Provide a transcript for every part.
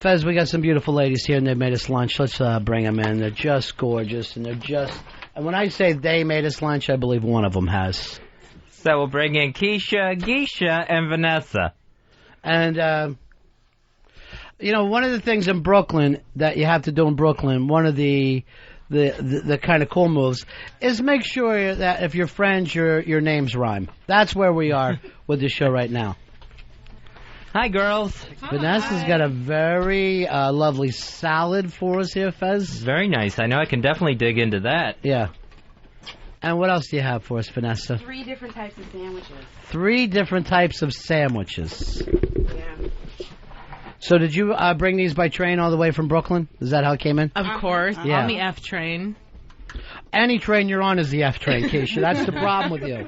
Fez, we got some beautiful ladies here, and they made us lunch. Let's bring them in. They're just gorgeous, and they're just... And when I say they made us lunch, I believe one of them has. So we'll bring in Keisha, Geisha, and Vanessa. And, you know, one of the things in Brooklyn that you have to do in Brooklyn, one of the kind of cool moves, is make sure that if you're friends, your names rhyme. That's where we are with the show right now. Hi, girls. Vanessa's got a very lovely salad for us here, Fez. Very nice. I know I can definitely dig into that. Yeah. And what else do you have for us, Vanessa? 3 different types of sandwiches. 3 different types of sandwiches. Yeah. So did you bring these by train all the way from Brooklyn? Is that how it came in? Of course. Yeah. On the F train. Any train you're on is the F train, Keisha. That's the problem with you.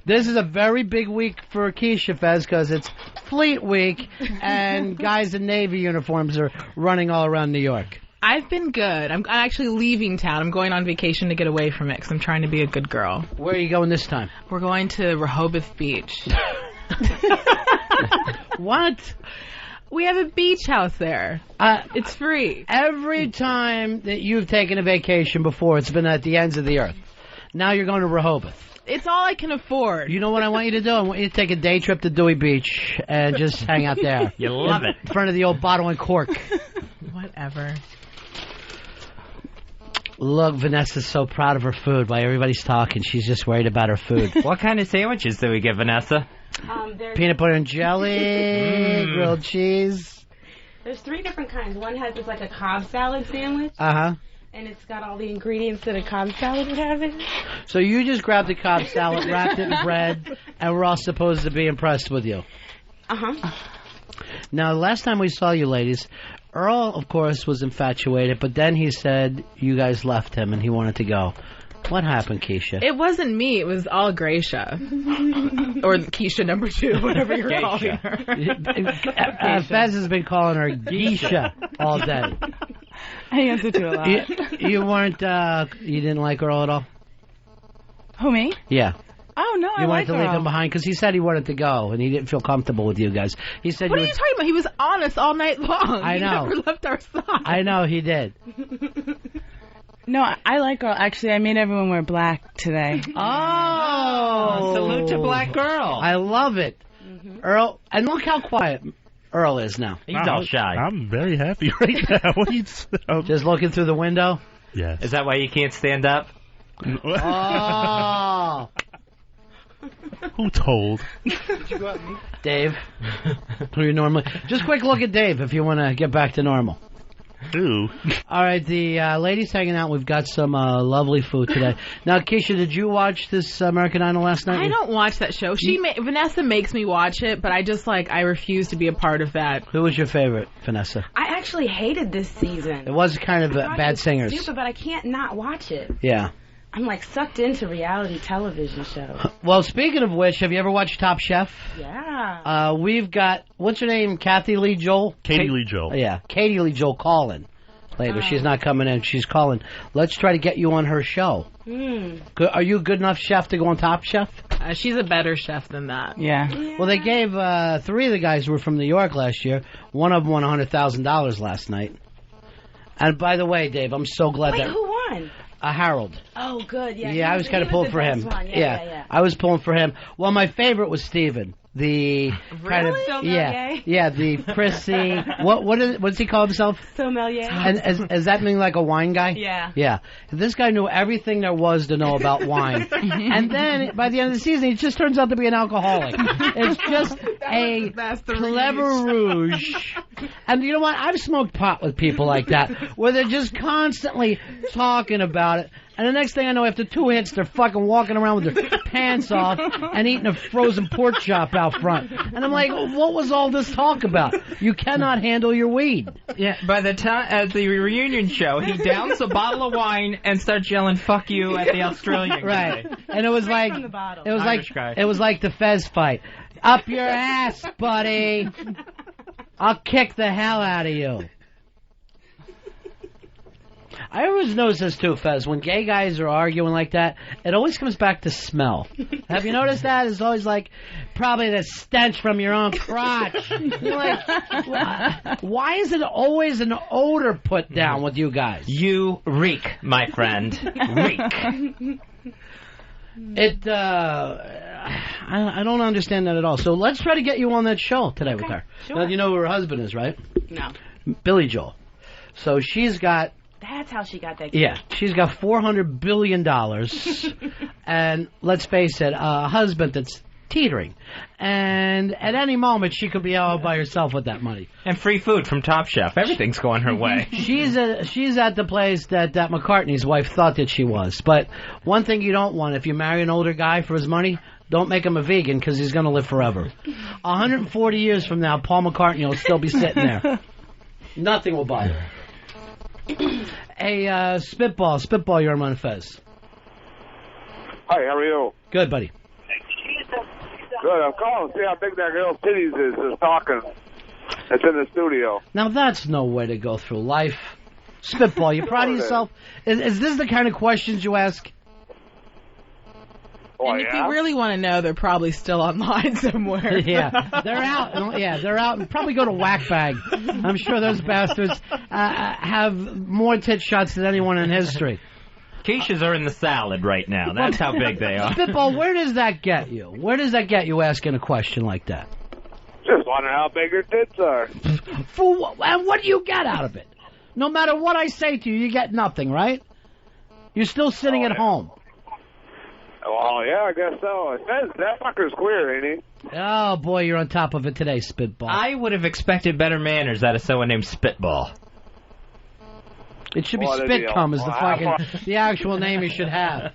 This is a very big week for Keisha, Fez, because it's Fleet Week, and guys in Navy uniforms are running all around New York. I've been good. I'm actually leaving town. I'm going on vacation to get away from it because I'm trying to be a good girl. Where are you going this time? We're going to Rehoboth Beach. What? We have a beach house there. It's free. Every time that you've taken a vacation before, it's been at the ends of the earth. Now you're going to Rehoboth. It's all I can afford. You know what I want you to do? I want you to take a day trip to Dewey Beach and just hang out there. You love it. In front of the old bottle and cork. Whatever. Look, Vanessa's so proud of her food. While everybody's talking, she's just worried about her food. What kind of sandwiches do we get, Vanessa? Peanut butter and jelly, grilled cheese. There's 3 different kinds. One has just like a Cobb salad sandwich. Uh-huh. And it's got all the ingredients that a Cobb salad would have in it. So you just grabbed the Cobb salad, wrapped it in bread, and we're all supposed to be impressed with you. Uh-huh. Now, last time we saw you ladies, Earl, of course, was infatuated, but then he said you guys left him and he wanted to go. What happened, Keisha? It wasn't me. It was all Gracia. Or Keisha number 2, whatever you're calling her. Fez has been calling her Geisha all day. I answer to a lot. You weren't, you didn't like Earl at all? Who, me? Yeah. Oh, no, You I wanted like to leave him behind because he said he wanted to go and he didn't feel comfortable with you guys. He said, What are you talking about? He was honest all night long. I know. He never left our side. I know, he did. No, I like Earl. Actually, I made everyone wear black today. Oh! Salute to Black Girl. I love it. Earl, and look how quiet Earl is now. He's all shy. I'm very happy right now. What are you Just looking through the window? Yes. Is that why you can't stand up? Oh! Who told? Dave. Who you normally... Just quick look at Dave if you want to get back to normal. Who? All right, the ladies hanging out. We've got some lovely food today. Now, Keisha, did you watch this American Idol last night? I don't watch that show. Vanessa makes me watch it, but I refuse to be a part of that. Who was your favorite, Vanessa? I actually hated this season. It was kind of bad singers. Stupid, but I can't not watch it. Yeah. I'm like sucked into reality television shows. Well, speaking of which, have you ever watched Top Chef? Yeah. We've got, what's her name, Kathy Lee Joel? Katie Lee Joel. Yeah, Katie Lee Joel calling later. She's not coming in. She's calling. Let's try to get you on her show. Are you a good enough chef to go on Top Chef? She's a better chef than that. Yeah. Well, they gave 3 of the guys who were from New York last year. One of them won $100,000 last night. And by the way, Dave, I'm so glad Wait, who won? Harold. Oh, good. Yeah. Yeah, I was kind of pulling for him. Yeah. I was pulling for him. Well, my favorite was Steven. The kind of Sommelier? yeah, the prissy. What's he call himself? Sommelier. And does that mean like a wine guy? Yeah. Yeah. This guy knew everything there was to know about wine, and then by the end of the season, he just turns out to be an alcoholic. It's just a clever rouge. And you know what? I've smoked pot with people like that, where they're just constantly talking about it. And the next thing I know, after 2 hits, they're fucking walking around with their pants off and eating a frozen pork chop out front. And I'm like, what was all this talk about? You cannot handle your weed. Yeah, by the time at the reunion show, he downs a bottle of wine and starts yelling "fuck you" at the Australian guy. Right. And it was like from the bottle. it was Irish like guy. it was like the Fez fight. Up your ass, buddy. I'll kick the hell out of you. I always notice this too, Fez. When gay guys are arguing like that, it always comes back to smell. Have you noticed that? It's always like probably the stench from your own crotch. You're like, why is it always an odor put down with you guys? You reek, my friend. Reek. It, I don't understand that at all. So let's try to get you on that show today with her. Sure. Now, you know who her husband is, right? No. Billy Joel. So she's got... That's how she got that. Yeah, she's got $400 billion. And let's face it, a husband that's teetering. And at any moment, she could be all by herself with that money. And free food from Top Chef. Everything's going her way. She's at the place that McCartney's wife thought that she was. But one thing you don't want, if you marry an older guy for his money, don't make him a vegan because he's going to live forever. 140 years from now, Paul McCartney will still be sitting there. Nothing will bother him. Hey, Spitball, you're on Fez. Hi, how are you? Good, buddy. Good, I'm calling to see how big that girl's titties is talking. It's in the studio. Now, that's no way to go through life. Spitball, you proud of yourself? Is this the kind of questions you ask? Oh, And if you really want to know, they're probably still online somewhere. Yeah, they're out. Yeah, they're out. Probably go to Whackbag. I'm sure those bastards have more tit shots than anyone in history. Quiches are in the salad right now. That's how big they are. Spitball, where does that get you? Where does that get you asking a question like that? Just wondering how big her tits are. And what do you get out of it? No matter what I say to you, you get nothing, right? You're still sitting at home. Well, yeah, I guess so. That fucker's queer, ain't he? Oh, boy, you're on top of it today, Spitball. I would have expected better manners out of someone named Spitball. It should be Spitcum is the actual name he should have.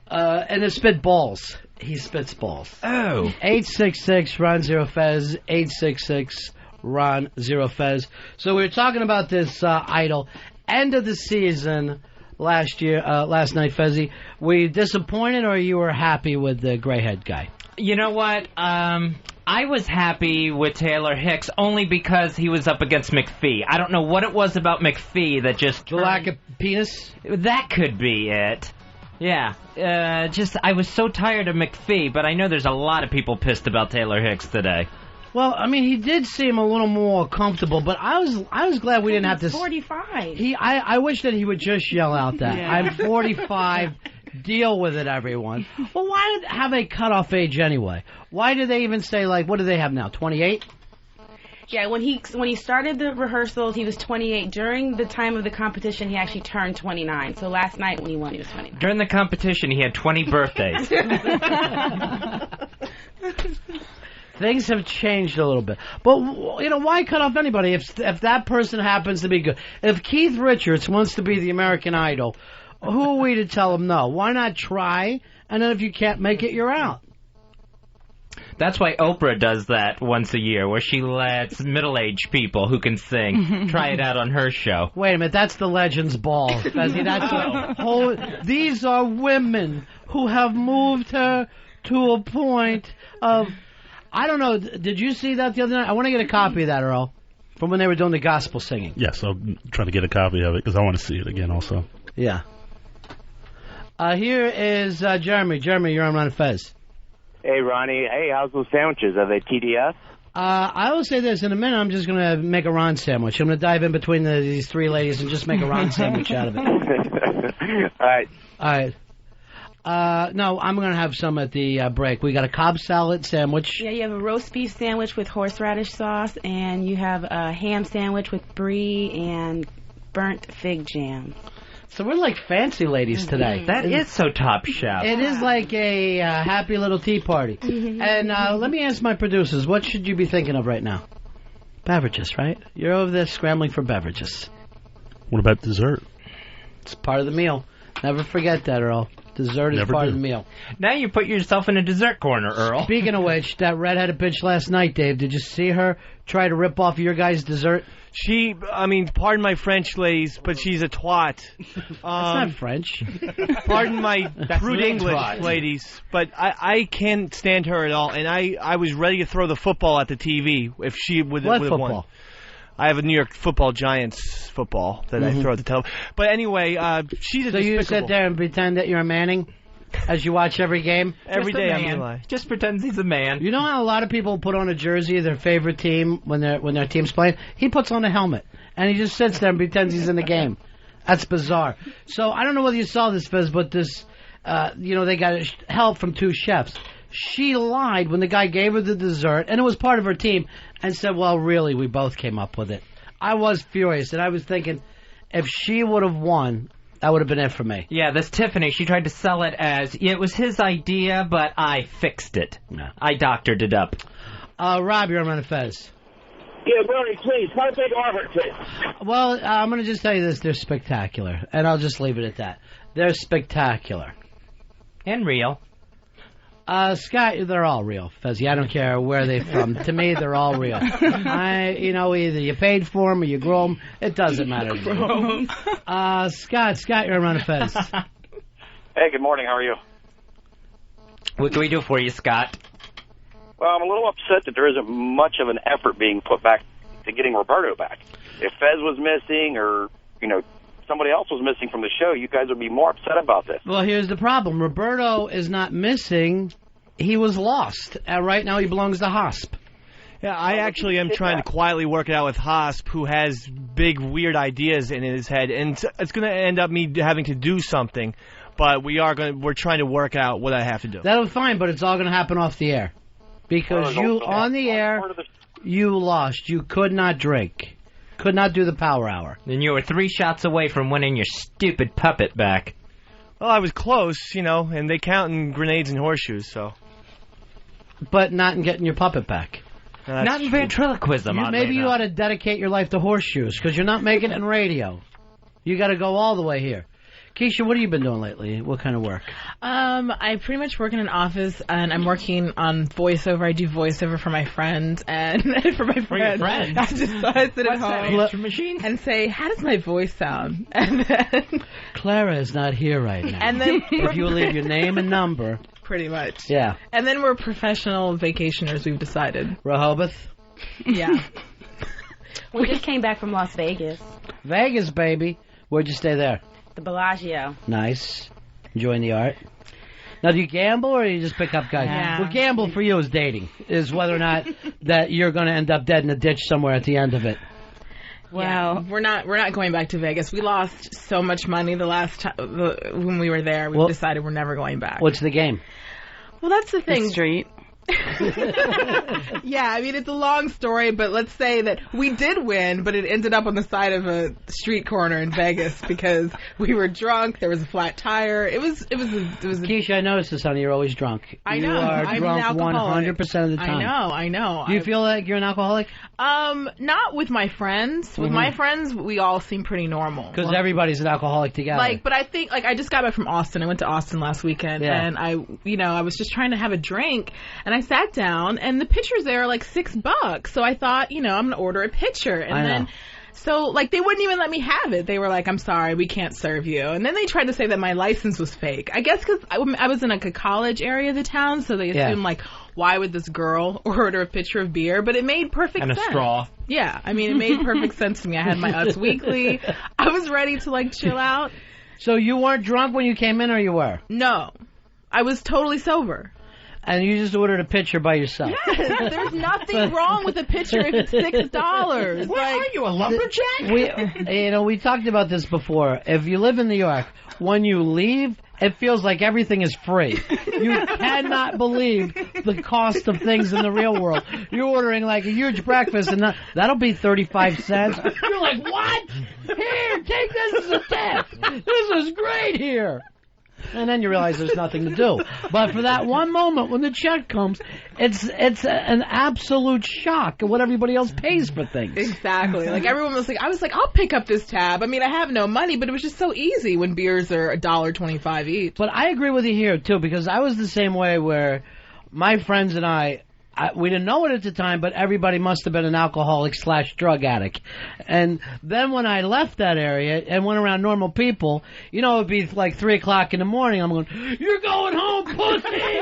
And it's Spitballs. He spits balls. Oh. 866-RON-0-FEZ, 866-RON-0-FEZ. So we were talking about this Idol. End of the season last night, Fezzy. Were you disappointed or you were happy with the gray-head guy? You know what? I was happy with Taylor Hicks only because he was up against McPhee. I don't know what it was about McPhee that just... The lack of penis? That could be it. Yeah. I was so tired of McPhee, but I know there's a lot of people pissed about Taylor Hicks today. Well, I mean, he did seem a little more comfortable, but I was glad we didn't have to... 45. I wish that he would just yell out that. Yeah. I'm 45... Deal with it, everyone. Well, why have a cutoff age anyway? Why do they even say, like, what do they have now, 28? Yeah, when he started the rehearsals, he was 28. During the time of the competition, he actually turned 29. So last night when he won, he was 29. During the competition, he had 20 birthdays. Things have changed a little bit. But, you know, why cut off anybody if that person happens to be good? If Keith Richards wants to be the American Idol... Who are we to tell them no? Why not try, and then if you can't make it, you're out? That's why Oprah does that once a year, where she lets middle-aged people who can sing try it out on her show. Wait a minute, that's the Legends Ball. These are women who have moved her to a point of... I don't know, did you see that the other night? I want to get a copy of that, Earl, from when they were doing the gospel singing. Yes, I'm trying to get a copy of it, because I want to see it again also. Yeah. Here is Jeremy. Jeremy, you're on Ron Fez. Hey, Ronnie. Hey, how's those sandwiches? Are they TDS? I will say this. In a minute, I'm just going to make a Ron sandwich. I'm going to dive in between these three ladies and just make a Ron sandwich out of it. All right. All right. No, I'm going to have some at the break. We got a Cobb salad sandwich. Yeah, you have a roast beef sandwich with horseradish sauce, and you have a ham sandwich with brie and burnt fig jam. So we're like fancy ladies today. That is so Top Chef. It is like a happy little tea party. And let me ask my producers, what should you be thinking of right now? Beverages, right? You're over there scrambling for beverages. What about dessert? It's part of the meal. Never forget that, Earl. Dessert is part of the meal. Now you put yourself in a dessert corner, Earl. Speaking of which, that redheaded bitch last night, Dave, did you see her try to rip off your guys' dessert? Pardon my French, ladies, but she's a twat. That's not French. Pardon my crude English, ladies, but I can't stand her at all, and I was ready to throw the football at the TV if she would have won. I have a New York Football Giants football that I throw at the television. But anyway, she's a So you sit there and pretend that you're a Manning as you watch every game? Every day I'm Eli. Just pretends he's a man. You know how a lot of people put on a jersey of their favorite team when their team's playing? He puts on a helmet, and he just sits there and pretends he's in the game. That's bizarre. So I don't know whether you saw this, Fizz, but this, they got help from 2 chefs. She lied when the guy gave her the dessert, and it was part of her team, and said, well, really, we both came up with it. I was furious, and I was thinking, if she would have won, that would have been it for me. Yeah, this Tiffany, she tried to sell it as, it was his idea, but I fixed it. No. I doctored it up. Rob, you're on Fez. Yeah, Bernie, please. How big are her tits? Well, I'm going to just tell you this. They're spectacular, and I'll just leave it at that. They're spectacular. And real. Scott, they're all real, Fezzy. I don't care where they're from. To me, they're all real. Either you paid for them or you grow them. It doesn't matter to me. Scott, you're on Fez. Hey, good morning. How are you? What can we do for you, Scott? Well, I'm a little upset that there isn't much of an effort being put back to getting Roberto back. If Fez was missing or, somebody else was missing from the show, you guys would be more upset about this. Well, here's the problem. Roberto is not missing. He was lost. Right now he belongs to Hosp. Yeah, I actually am trying to quietly work it out with Hosp, who has big, weird ideas in his head, and it's going to end up me having to do something, but we're trying to work out what I have to do. That'll be fine, but it's all going to happen off the air. Because on the air, you lost. You could not drink. Could not do the power hour. Then you were 3 shots away from winning your stupid puppet back. Well, I was close, and they count in grenades and horseshoes, so. But not in getting your puppet back. No, not in ventriloquism. Maybe you ought to dedicate your life to horseshoes, because you're not making it in radio. You got to go all the way here. Keisha, what have you been doing lately? What kind of work? I pretty much work in an office, and I'm working on voiceover. I do voiceover for my friends and for my friends. For your friends? I sit at home and say, "How does my voice sound?" And then Clara is not here right now. And then if you leave your name and number, pretty much. Yeah. And then we're professional vacationers. We've decided. Rehoboth. Yeah. We just came back from Las Vegas. Vegas, baby. Where'd you stay there? The Bellagio. Nice. Enjoying the art. Now, do you gamble or do you just pick up guys? Yeah. Well, gamble for you is dating. Is whether or not that you're going to end up dead in a ditch somewhere at the end of it. Well, we're not going back to Vegas. We lost so much money the last time when we were there. We decided we're never going back. What's the game? Well, that's the thing. The street. Yeah, I mean, it's a long story, but let's say that we did win, but it ended up on the side of a street corner in Vegas because we were drunk. There was a flat tire. It was. Keisha, I noticed this, honey. You're always drunk. I know. You are I'm drunk an alcoholic. 100% of the time. I know. Do you feel like you're an alcoholic? Not with my friends. With my friends, we all seem pretty normal. Because everybody's an alcoholic together. But I think, I just got back from Austin. I went to Austin last weekend, and I was just trying to have a drink, and I sat down, and the pitchers there are like $6. So I thought, I'm going to order a pitcher. And then, so they wouldn't even let me have it. They were like, I'm sorry, we can't serve you. And then they tried to say that my license was fake. I guess because I was in a college area of the town, so they assumed why would this girl order a pitcher of beer? But it made perfect sense. And a straw. Yeah, I mean, it made perfect sense to me. I had my Us Weekly. I was ready to chill out. So you weren't drunk when you came in, or you were? No. I was totally sober. And you just ordered a pitcher by yourself. Yes, there's nothing wrong with a pitcher if it's $6. What are you, a lumberjack? We talked about this before. If you live in New York, when you leave, it feels like everything is free. You cannot believe the cost of things in the real world. You're ordering a huge breakfast, and that'll be 35 cents. You're like, what? Here, take this as a tip. This is great here. And then you realize there's nothing to do. But for that one moment when the check comes, it's an absolute shock at what everybody else pays for things. Exactly. Everyone was I was like, I'll pick up this tab. I mean, I have no money, but it was just so easy when beers are $1.25 each. But I agree with you here, too, because I was the same way where my friends and I we didn't know it at the time, but everybody must have been an alcoholic/drug addict. And then when I left that area and went around normal people, it'd be 3 o'clock in the morning. I'm going, "You're going home, pussy!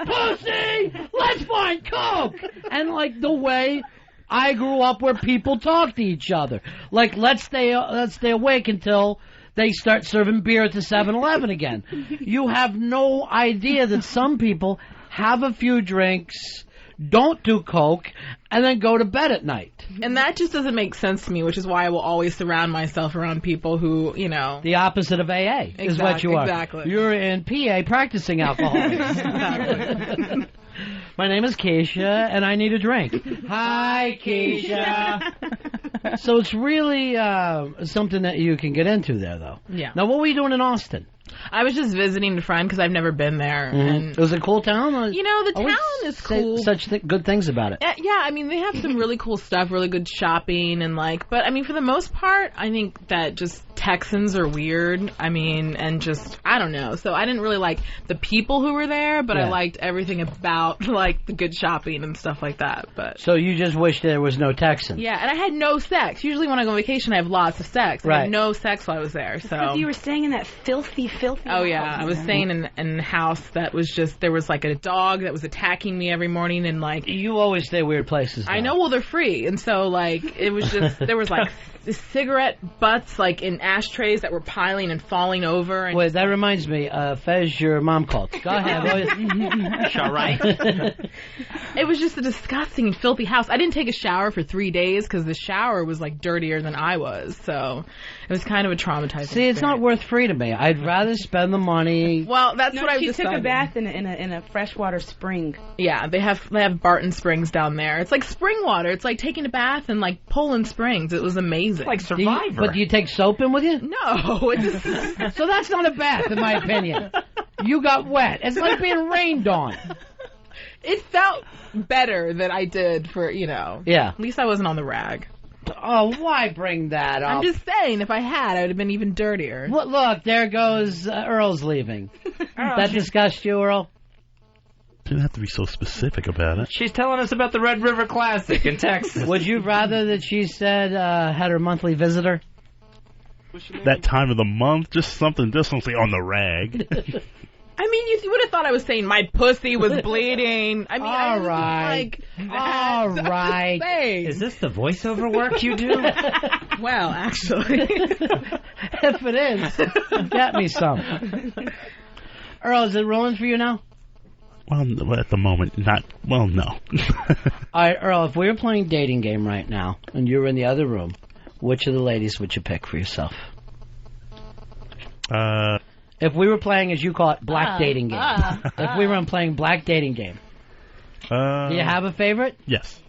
Pussy! Let's find coke!" And the way I grew up where people talk to each other. Like, let's stay awake until they start serving beer at the 7-Eleven again. You have no idea that some people have a few drinks, don't do coke, and then go to bed at night. And that just doesn't make sense to me, which is why I will always surround myself around people who, you know... The opposite of AA is what you are. Exactly. You're in PA practicing alcoholics. Exactly. My name is Keisha, and I need a drink. Hi, Keisha. So it's really something that you can get into there, though. Yeah. Now, what were you doing in Austin? I was just visiting a friend because I've never been there. Mm-hmm. And was it a cool town? You know, the town is cool. Such good things about it. Yeah, I mean, they have some really cool stuff, really good shopping, and but I mean, for the most part, I think that just Texans are weird. I mean, and just, I don't know. So I didn't really like the people who were there, but I liked everything about, the good shopping and stuff like that. But so you just wish there was no Texans. Yeah, and I had no sex. Usually when I go on vacation, I have lots of sex. I had no sex while I was there. So because you were staying in that filthy Oh, yeah. I was staying in a house that was just, there was a dog that was attacking me every morning and You always stay weird places. Though. I know, well, they're free. And so, it was just, there was cigarette butts, in ashtrays that were piling and falling over. And wait, that reminds me, Fez, your mom called. Go ahead. All right. It was just a disgusting and filthy house. I didn't take a shower for 3 days because the shower was, dirtier than I was. So, it was kind of a traumatizing See, it's not worth free to me. I'd rather spend the money. Well, that's what I She decided. took a bath in a freshwater spring. Yeah, they have Barton Springs down there. It's like spring water. It's like taking a bath in Poland Springs. It was amazing. Like Survivor. But do you take soap in with you? No. So that's not a bath, in my opinion. You got wet. It's like being rained on. It felt better than I did for, Yeah. At least I wasn't on the rag. Oh, why bring that up? I'm just saying, if I had, I would have been even dirtier. Well, look, there goes Earl's leaving. That disgust you, Earl? Didn't have to be so specific about it. She's telling us about the Red River Classic in Texas. Would you rather that she said had her monthly visitor? That time of the month, just something on the rag. I mean, you would have thought I was saying my pussy was bleeding. I mean, all right. All right. Is this the voiceover work you do? Well, actually. If it is, get me some. Earl, is it rolling for you now? Well, at the moment, not. Well, no. All right, Earl, if we were playing dating game right now, and you were in the other room, which of the ladies would you pick for yourself? If we were playing, as you call it, black dating game. If we were playing black dating game. Do you have a favorite? Yes.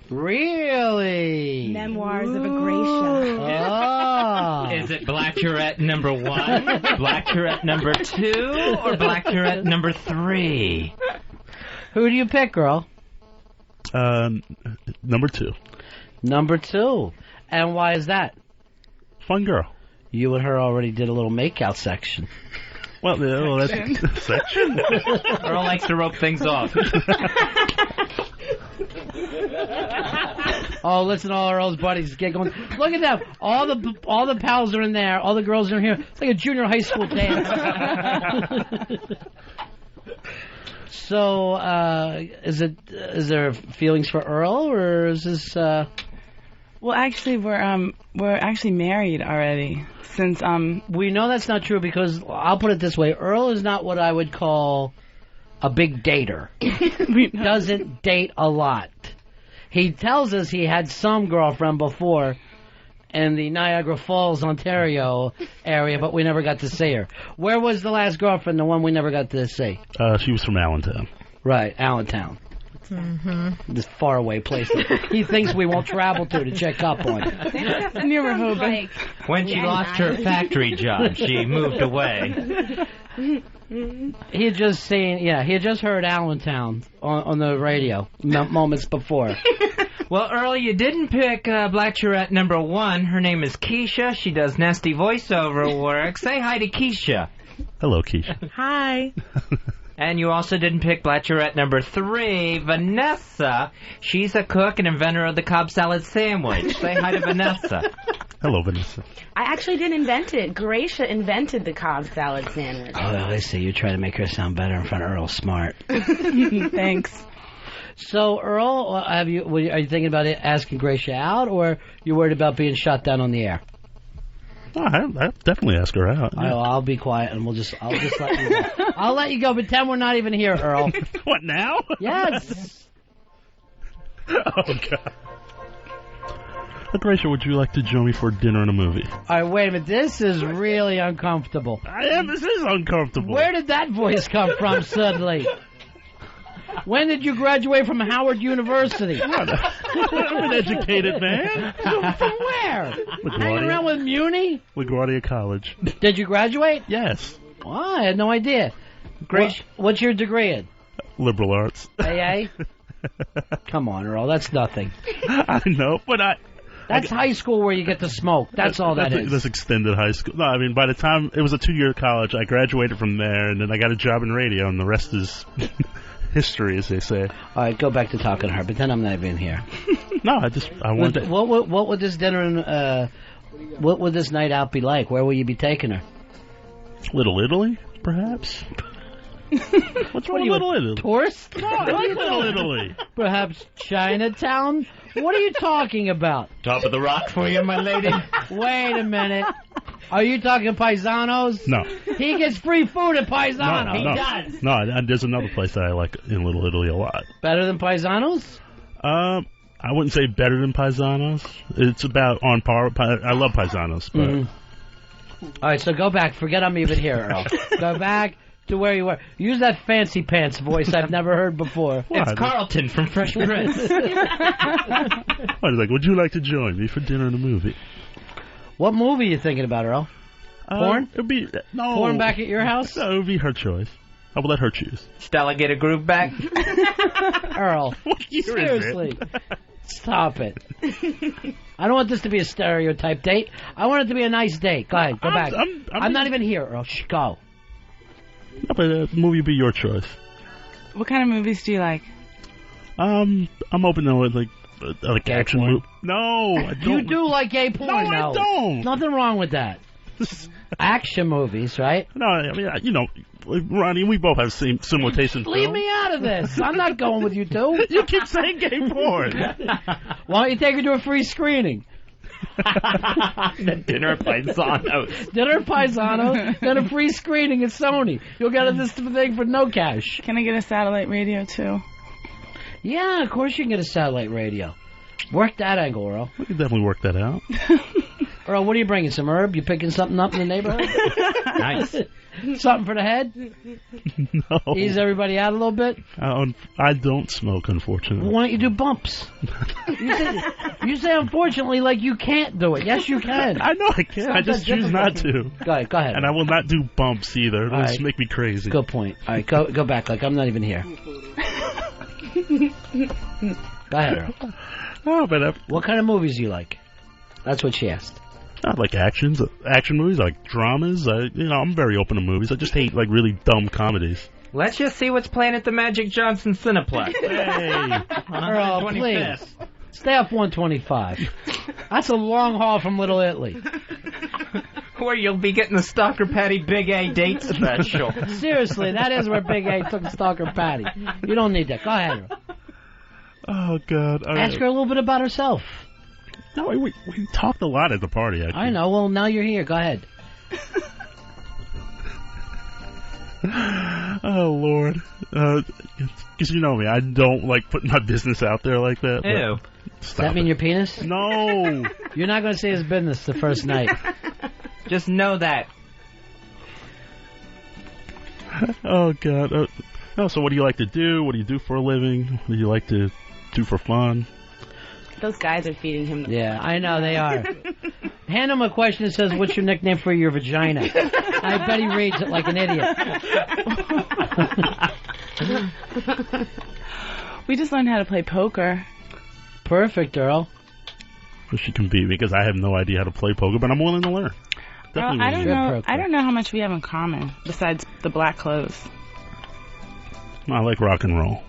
Really? Memoirs of a Geisha. Oh. Is it Bachelorette number 1, Bachelorette number 2, or Bachelorette number 3? Who do you pick, girl? Number 2. Number 2. And why is that? Fun girl. You and her already did a little makeout section. Well, that's section. Earl likes to rope things off. Oh, listen, all Earl's buddies get going. Look at them. All the pals are in there. All the girls are in here. It's like a junior high school dance. So, is there feelings for Earl, or is this? Well, actually, we're actually married already. Since we know that's not true because I'll put it this way: Earl is not what I would call a big dater. He doesn't date a lot. He tells us he had some girlfriend before in the Niagara Falls, Ontario area, but we never got to see her. Where was the last girlfriend, the one we never got to see? She was from Allentown. Right, Allentown. Mm-hmm. This faraway place that he thinks we won't travel to check up on. Near Rehoboth. When she lost her factory job, she moved away. He had just heard Allentown on the radio moments before. Well, Earl, you didn't pick Bachelorette number 1. Her name is Keisha. She does nasty voiceover work. Say hi to Keisha. Hello, Keisha. Hi. And you also didn't pick Bachelorette number 3, Vanessa. She's a cook and inventor of the Cobb salad sandwich. Say hi to Vanessa. Hello, Vanessa. I actually didn't invent it. Geisha invented the Cobb salad sandwich. Oh, I see. You try to make her sound better in front of Earl Smart. Thanks. So, Earl, are you thinking about asking Gracia out, or you worried about being shut down on the air? Oh, I'll definitely ask her out. Yeah. I'll be quiet, and I'll just let you go. I'll let you go. Pretend we're not even here, Earl. What, now? Yes. Oh, God. Gracia, would you like to join me for dinner and a movie? All right, wait a minute. This is really uncomfortable. This is uncomfortable. Where did that voice come from suddenly? When did you graduate from Howard University? I'm an educated man. From where? Hanging around with Muni? LaGuardia College. Did you graduate? Yes. Oh, I had no idea. What's your degree in? Liberal arts. AA? Come on, Earl. That's nothing. I know, but That's high school where you get to smoke. That's all that is. That's extended high school. No, I mean, by the time it was a 2-year college, I graduated from there, and then I got a job in radio, and the rest is history, as they say. All right, go back to talking to her. Pretend I'm not even here. No, I wanted to... What would this dinner and what would this night out be like? Where will you be taking her? Little Italy, perhaps. What's wrong with Little Italy? Tourist? No, I like Little Italy. Perhaps Chinatown? What are you talking about? Top of the rock for you, my lady. Wait a minute. Are you talking Paisanos? No. He gets free food at Paisanos. No. He does. No, there's another place that I like in Little Italy a lot. Better than Paisanos? I wouldn't say better than Paisanos. It's about on par with I love Paisanos, but... All right, so go back. Forget I'm even here, Earl. Go back to where you were. Use that fancy pants voice I've never heard before. It's Carlton from Fresh Prince. I was like, would you like to join me for dinner and a movie? What movie are you thinking about, Earl? Porn? It'd be... No. Porn back at your house? No, it would be her choice. I will let her choose. Stella get a groove back? Earl, what year seriously. Is it? Stop it. I don't want this to be a stereotype date. I want it to be a nice date. Go ahead, go back. I'm not even here, Earl. Shh, go. No, but the movie would be your choice. What kind of movies do you like? I'm open to like action movies. No, I don't. You do like gay porn, No, I don't. Nothing wrong with that. Action movies, right? No, I mean, Ronnie, we both have similar taste in film. Leave me out of this. I'm not going with you two. You keep saying gay porn. Why don't you take her to a free screening? The dinner at Paisanos. Dinner at Paisanos, then a free screening at Sony. You'll get this thing for no cash. Can I get a satellite radio, too? Yeah, of course you can get a satellite radio. Work that angle, Earl. We can definitely work that out. Earl, what are you bringing? Some herb? You picking something up in the neighborhood? Nice. Something for the head? No. Ease everybody out a little bit? I don't smoke, unfortunately. Well, why don't you do bumps? You say unfortunately like you can't do it. Yes, you can. I know I can. I just choose not to. Go ahead. And I will not do bumps either. It'll just make me crazy. Good point. All right, go back like I'm not even here. Go ahead, Earl. Oh, but what kind of movies do you like? That's what she asked. I like action movies. I like dramas. I'm very open to movies. I just hate really dumb comedies. Let's just see what's playing at the Magic Johnson Cineplex. Hey, Earl, please stay off 125. That's a long haul from Little Italy. Where you'll be getting the Stalker Patty Big A date special. Seriously, that is where Big A took Stalker Patty. You don't need that. Go ahead, Earl. Oh, God. Ask her a little bit about herself. No, we talked a lot at the party, actually. I know. Well, now you're here. Go ahead. Oh, Lord. Because you know me. I don't like putting my business out there like that. Ew. Does that mean your penis? No. You're not going to say his business the first night. Just know that. Oh, God. So what do you like to do? What do you do for a living? What do you like to do for fun? Those guys are feeding him. Yeah, I know they are. Hand him a question that says, "What's your nickname for your vagina?" I bet he reads it like an idiot. We just learned how to play poker. Perfect, Earl. Well, she can beat me because I have no idea how to play poker, but I'm willing to learn. Well, I don't know how much we have in common besides the black clothes. I like rock and roll.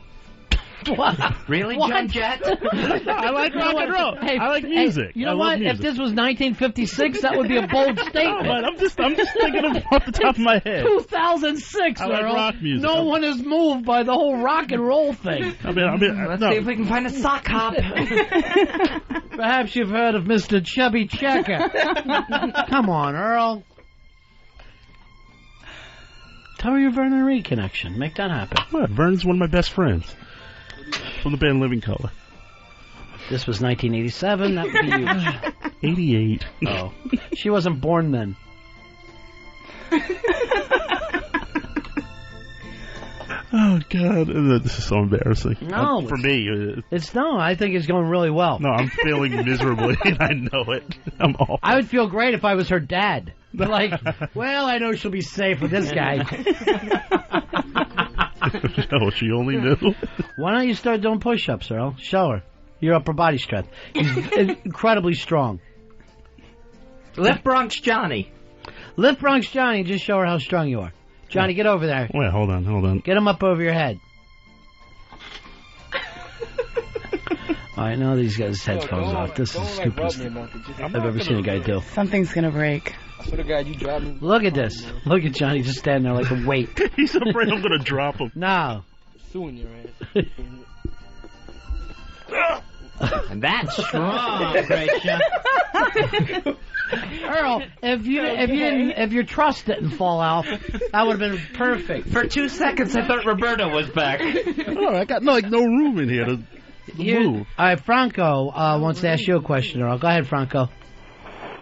What? Really, What? John Jett? I like rock and roll. Hey, I like music. You know I what? love music. If this was 1956, that would be a bold statement. But I'm just thinking of off the top of my head. 2006, I like Earl. rock music. No one is moved by the whole rock and roll thing. Let's see if we can find a sock hop. Perhaps you've heard of Mr. Chubby Checker. Come on, Earl. Tell her your Vernon Reid connection. Make that happen. What? Vern's one of my best friends from the band Living Colour. This was 1987. That would be huge. 88. Oh. She wasn't born then. Oh, God. This is so embarrassing. No. For me. I think it's going really well. No, I'm failing miserably, and I know it. I'm awful. I would feel great if I was her dad. Like, well, I know she'll be safe with this guy. No, she only knew. Why don't you start doing push-ups, Earl? Show her your upper body strength. He's incredibly strong. Lift Bronx Johnny. Lift Bronx Johnny, just show her how strong you are. Johnny, get over there. Wait, hold on. Get him up over your head. All right, now these guys' headphones off. This is the stupidest I've ever seen a guy do. Something's gonna break. I swear to God, you drive me. Look at this. Look at Johnny just standing there like a weight. He's afraid I'm going to drop him. No. Suing your ass. And that's strong, Rachel. Earl, if your truss didn't fall out, that would have been perfect. For 2 seconds, I thought Roberto was back. Oh, I got no room in here to move. All right, Franco wants to ask you a question, Earl. Go ahead, Franco.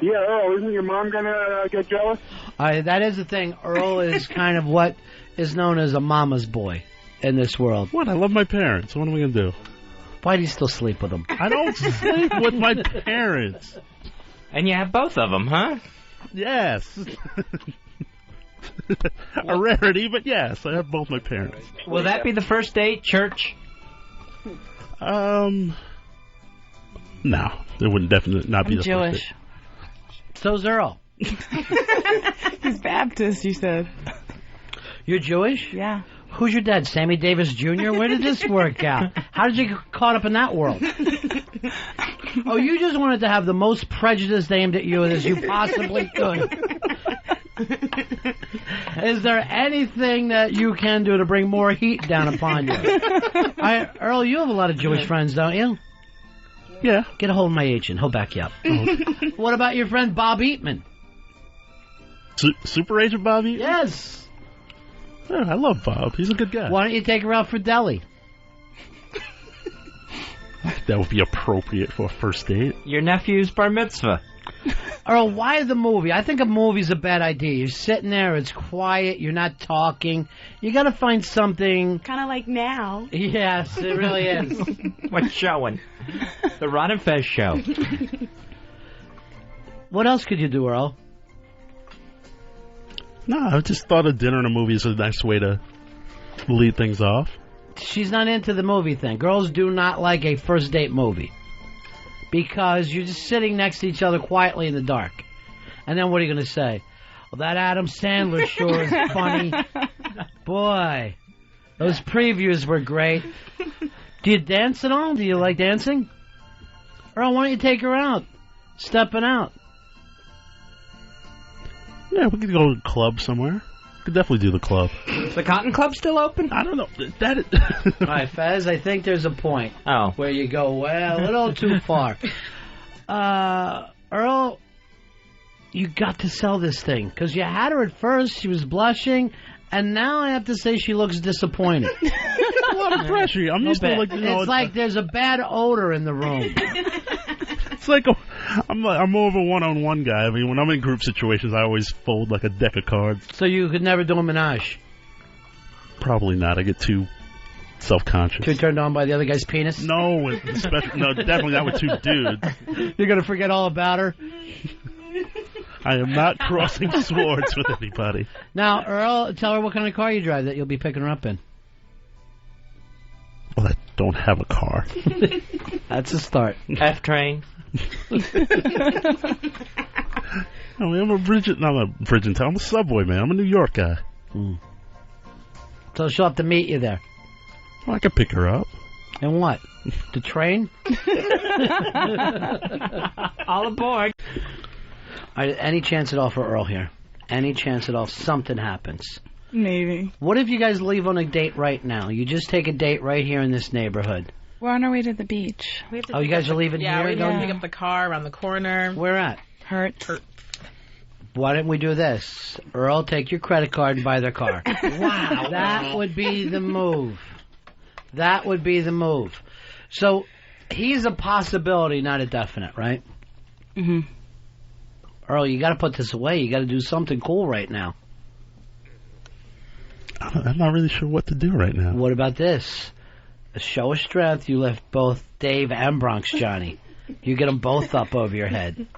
Yeah, Earl, isn't your mom going to get jealous? That is the thing. Earl is kind of what is known as a mama's boy in this world. What? I love my parents. What am I going to do? Why do you still sleep with them? I don't sleep with my parents. And you have both of them, huh? Yes. A rarity, but yes, I have both my parents. Will that be the first date, church? No, it wouldn't definitely not be the Jewish. first date. So's Earl. He's Baptist, you said. You're Jewish? Yeah. Who's your dad, Sammy Davis Jr.? Where did this work out? How did you get caught up in that world? Oh, you just wanted to have the most prejudice aimed at you as you possibly could. Is there anything that you can do to bring more heat down upon you? Earl, you have a lot of Jewish friends, don't you? Yeah. Get a hold of my agent. He'll back you up. What about your friend Bob Eatman? Super Agent Bob Eatman? Yes. Yeah, I love Bob. He's a good guy. Why don't you take her out for deli? That would be appropriate for a first date. Your nephew's bar mitzvah. Earl, why the movie? I think a movie's a bad idea. You're sitting there, it's quiet, you're not talking. You gotta find something... Kind of like now. Yes, it really is. What's showing? The Ron and Fez show. What else could you do, Earl? No, I just thought a dinner and a movie is a nice way to lead things off. She's not into the movie thing. Girls do not like a first date movie. Because you're just sitting next to each other quietly in the dark. And then what are you going to say? Well, that Adam Sandler sure is funny. Boy, those previews were great. Do you dance at all? Do you like dancing? Earl, why don't you take her out? Stepping out. Yeah, we could go to a club somewhere. We could definitely do the club. Is the Cotton Club still open? I don't know. All right, Fez, I think there's a point where you go, well, a little too far. Earl, you got to sell this thing. Because you had her at first, she was blushing, and now I have to say she looks disappointed. A lot of pressure. I'm used to like, it's like there's a bad odor in the room. It's like I'm more of a one-on-one guy. I mean, when I'm in group situations, I always fold like a deck of cards. So you could never do a menage? Probably not. I get too self-conscious. Too turned on by the other guy's penis? No, no, definitely not with two dudes. You're going to forget all about her? I am not crossing swords with anybody. Now, Earl, tell her what kind of car you drive that you'll be picking her up in. Well, I don't have a car. That's a start. F-train. I'm a Bridget. No, I'm a Bridget. I'm a subway man. I'm a New York guy. So she'll have to meet you there. Well, I could pick her up. And what? The train? All aboard. Any chance at all for Earl here? Any chance at all something happens? Maybe. What if you guys leave on a date right now? You just take a date right here in this neighborhood. We're on our way to the beach. Oh, you guys are leaving Yeah, here? we're going to pick up the car around the corner. Where at? Hurt. Why don't we do this? Earl, take your credit card and buy their car. Wow. That would be the move. That would be the move. So, he's a possibility, not a definite, right? Mm-hmm. Earl, you got to put this away. You got to do something cool right now. I'm not really sure what to do right now. What about this? A show of strength. You lift both Dave and Bronx Johnny. You get them both up over your head.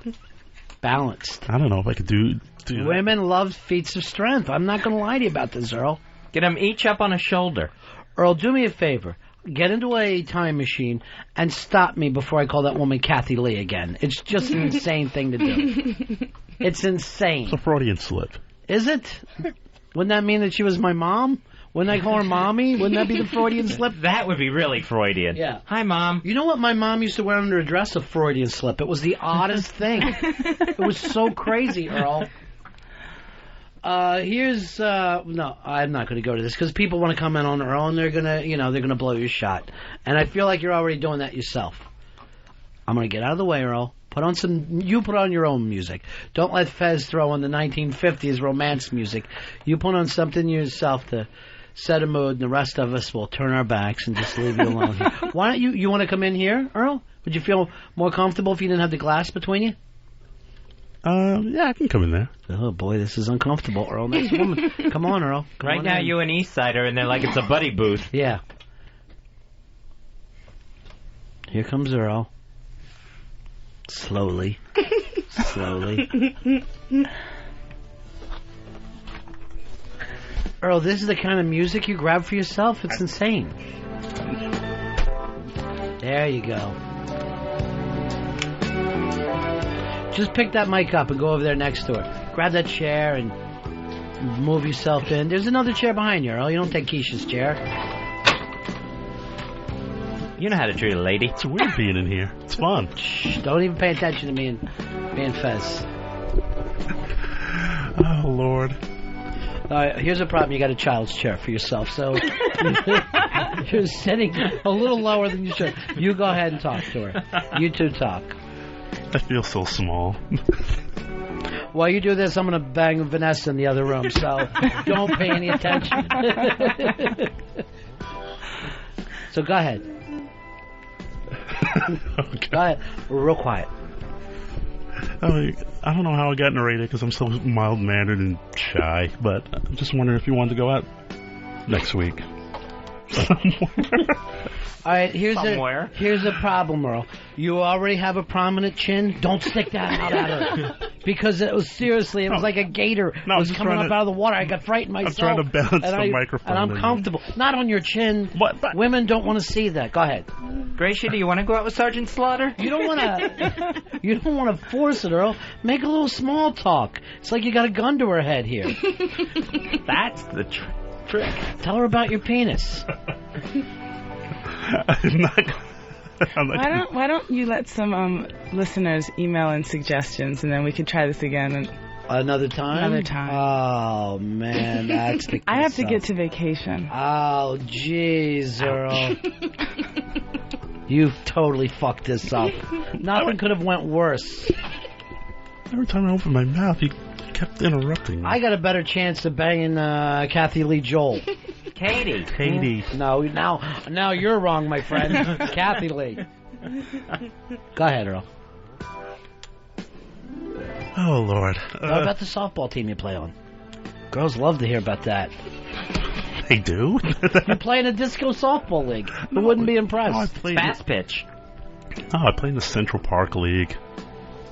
Balanced. I don't know if I could do that. Women love feats of strength. I'm not going to lie to you about this, Earl. Get them each up on a shoulder. Earl, do me a favor. Get into a time machine and stop me before I call that woman Kathy Lee again. It's just an insane thing to do. It's insane. It's a Freudian slip. Is it? Wouldn't that mean that she was my mom? Wouldn't I call her mommy? Wouldn't that be the Freudian slip? That would be really Freudian. Yeah. Hi, Mom. You know what my mom used to wear under a dress? A Freudian slip. It was the oddest thing. It was so crazy, Earl. No, I'm not going to go to this because people want to comment on Earl and they're going to blow your shot. And I feel like you're already doing that yourself. I'm going to get out of the way, Earl. Put on your own music. Don't let Fez throw on the 1950s romance music. You put on something yourself to set a mood, and the rest of us will turn our backs and just leave you alone here. Why don't you want to come in here, Earl? Would you feel more comfortable if you didn't have the glass between you? Yeah, I can come in there. Oh, boy, this is uncomfortable, Earl. Next woman. Come on, Earl. Come right on now, in. you and Eastside are in there like it's a buddy booth. Yeah. Here comes Earl. Slowly. Slowly. Earl, this is the kind of music you grab for yourself? It's insane. There you go. Just pick that mic up and go over there next to her. Grab that chair and move yourself in. There's another chair behind you, Earl. You don't take Keisha's chair. You know how to treat a lady. It's weird being in here. It's fun. Shh, don't even pay attention to me and Fez. Oh, Lord. Here's a problem. You got a child's chair for yourself, so you're sitting a little lower than you should. You go ahead and talk to her. You two talk. I feel so small. While you do this, I'm going to bang Vanessa in the other room, so don't pay any attention. So go ahead. Okay. Go ahead. We're real quiet. I don't know how I got narrated because I'm so mild-mannered and shy, but I'm just wondering if you wanted to go out next week. All right, here's Somewhere. a problem, Earl. You already have a prominent chin. Don't stick that out at her. Because it was like a gator was coming up out of the water. I got frightened myself. I'm trying to balance the microphone. And I'm comfortable. Not on your chin. What? Women don't want to see that. Go ahead. Gracia, do you want to go out with Sergeant Slaughter? You don't want to force it, Earl. Make a little small talk. It's like you got a gun to her head here. That's the trick. Tell her about your penis. Why don't you let some listeners email in suggestions, and then we can try this again another time? Another time. Oh, man, that's the I have to get to vacation. Oh, jeez, Earl. You've totally fucked this up. Nothing could have went worse. Every time I opened my mouth, you kept interrupting me. I got a better chance of banging Kathy Lee Joel. Katie. No, now you're wrong, my friend. Kathy Lee. Go ahead, Earl. Oh, Lord. What about the softball team you play on? Girls love to hear about that. They do? You play in a disco softball league. Who wouldn't be impressed? Fast pitch. I play in the Central Park League.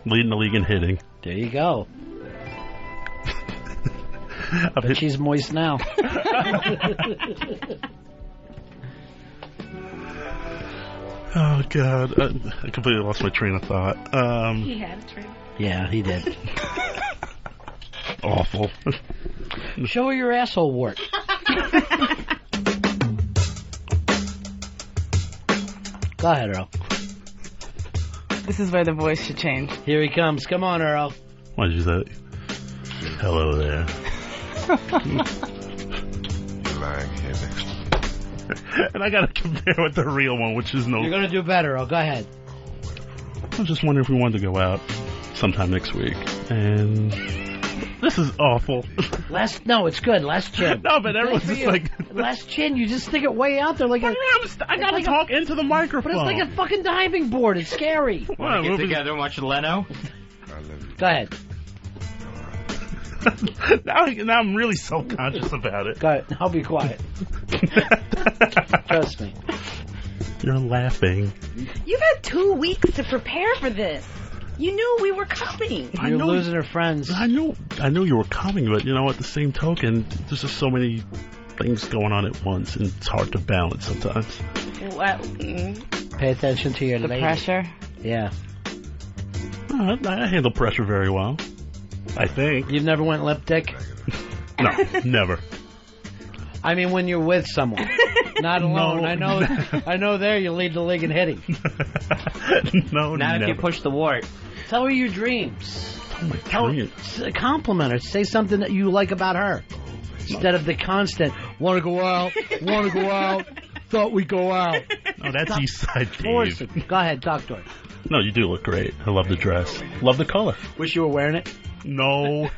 Leading the league in hitting. There you go. But she's moist now. Oh, God. I completely lost my train of thought. He had a train. Yeah, he did. Awful. Show her your asshole wart. Go ahead, Earl. This is where the voice should change. Here he comes. Come on, Earl. What did you say? Hello there. And I gotta compare with the real one, which is no. You're gonna do better, Earl. Go ahead. I was just wondering if we wanted to go out sometime next week. And this is awful. No, it's good. Less chin. No, but everyone's just like... Less chin, you just stick it way out there like I gotta talk into the microphone. But it's like a fucking diving board. It's scary. Want to get together and watch Leno? Go ahead. now I'm really self-conscious about it. Go ahead. I'll be quiet. Trust me. You're laughing. You've had 2 weeks to prepare for this. You knew we were coming. You're losing her friends. I knew you were coming, but at the same token, there's just so many things going on at once, and it's hard to balance sometimes. Well, Pay attention to your lady. Pressure? Yeah. I handle pressure very well. I think. You've never went lip dick? No, never. I mean, when you're with someone, not alone. No, I know. There you lead the league in hitting. No, not if you push the wart. Tell her your dreams. Dreams. Compliment her. Say something that you like about her, instead of the constant want to go out, thought we'd go out. Oh, that's East Side Dave. Go ahead, talk to her. No, you do look great. I love the dress. Love the color. Wish you were wearing it. No.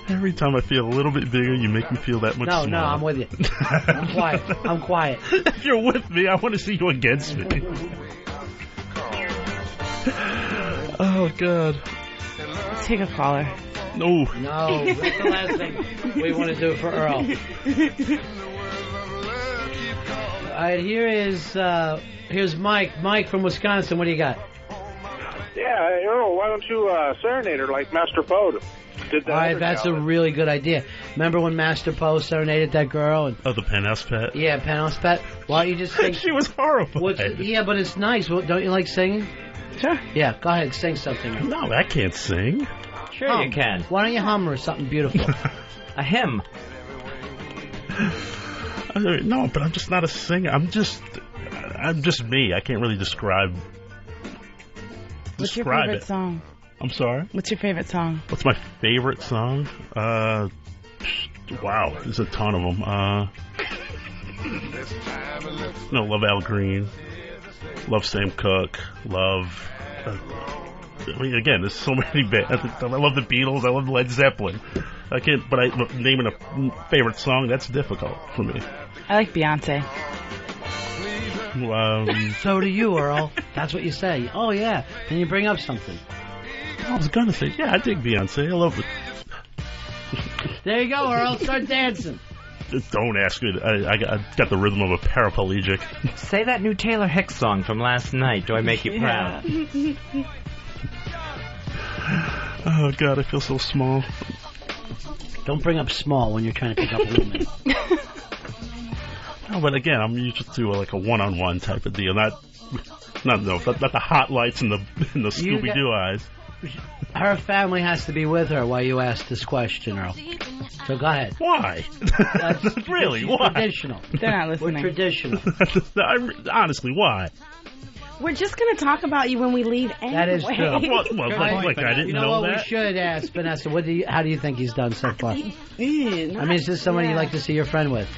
Every time I feel a little bit bigger, you make me feel that much smaller. No, I'm with you. I'm quiet. If you're with me, I want to see you against me. Oh, God. Let's take a caller. No. No, that's the last thing we want to do for Earl. All right, here's Mike. Mike from Wisconsin. What do you got? Yeah, Earl, why don't you serenade her like Master Poe did that? All right, that's a really good idea. Remember when Master Poe serenaded that girl? Oh, the penthouse pet? Yeah, penthouse pet. Why don't you just sing? She was horrified. Yeah, but it's nice. Don't you like singing? Sure. Yeah, go ahead, sing something. No, I can't sing. Sure you can. Why don't you hum or something beautiful? A hymn. No, but I'm just not a singer. I'm just me. I can't really describe What's your favorite it. song? I'm sorry? What's your favorite song? What's my favorite song? Wow, there's a ton of them. Love Al Green. Love Sam Cooke. Love... again, there's so many bands. I love the Beatles. I love Led Zeppelin. I can't... But naming a favorite song, that's difficult for me. I like Beyonce. So do you, Earl. That's what you say. Oh, yeah. Then you bring up something. I was going to say, yeah, I dig Beyonce. I love it. There you go, Earl. Start dancing. Don't ask me. I got the rhythm of a paraplegic. Say that new Taylor Hicks song from last night. Do I make you proud? Oh, God, I feel so small. Don't bring up small when you're trying to pick up women. No, but again, I'm used to like a one-on-one type of deal. Not the hot lights and the Scooby-Doo eyes. Her family has to be with her while you ask this question, Earl. So go ahead. Why? Really? Why? Traditional. They're not listening. We're traditional. Honestly, why? We're just going to talk about you when we leave anyway. That is true. Well, like I didn't know what that. We should ask Vanessa. How do you think he's done so far? I mean, is this somebody you'd like to see your friend with?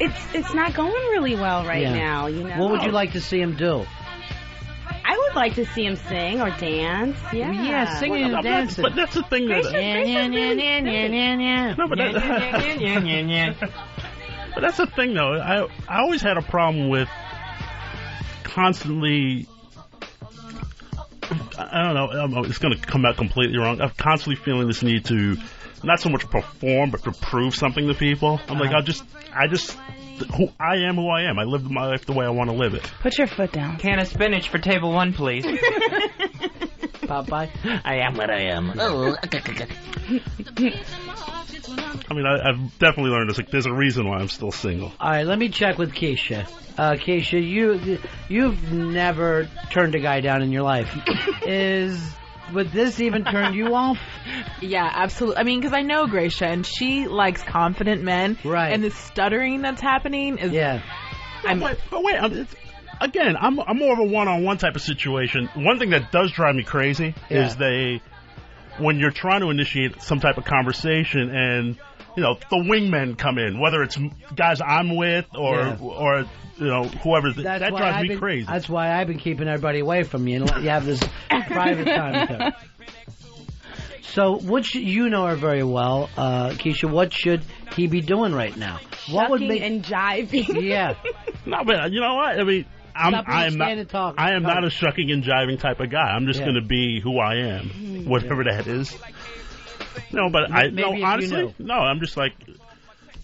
It's not going really well now, you know. What would you like to see him do? I would like to see him sing or dance. Yeah, singing and dancing. But that's the thing. But that's the thing, though. I always had a problem with constantly. I don't know. It's going to come out completely wrong. I'm constantly feeling this need to not so much perform, but to prove something to people. I'm like, I just. I am who I am. I live my life the way I want to live it. Put your foot down. Can of spinach for table 1, please. Popeye? I am what I am. I mean, I've definitely learned this. Like, there's a reason why I'm still single. All right, let me check with Keisha. Keisha, you've never turned a guy down in your life. Is Would this even turn you off? Yeah, absolutely. I mean, because I know Gracia, and she likes confident men. Right. And the stuttering that's happening is... Yeah. I'm more of a one-on-one type of situation. One thing that does drive me crazy is when you're trying to initiate some type of conversation and, you know, the wingmen come in, whether it's guys I'm with or you know, whoever. That drives me crazy. That's why I've been keeping everybody away from you and let you have this private time with her. So, you know her very well, Keisha. What should he be doing right now? What would Shucking and jiving. Yeah. No, but you know what? I mean, I am not a shucking and jiving type of guy. I'm just going to be who I am, whatever that is. No, but honestly, no. I'm just like,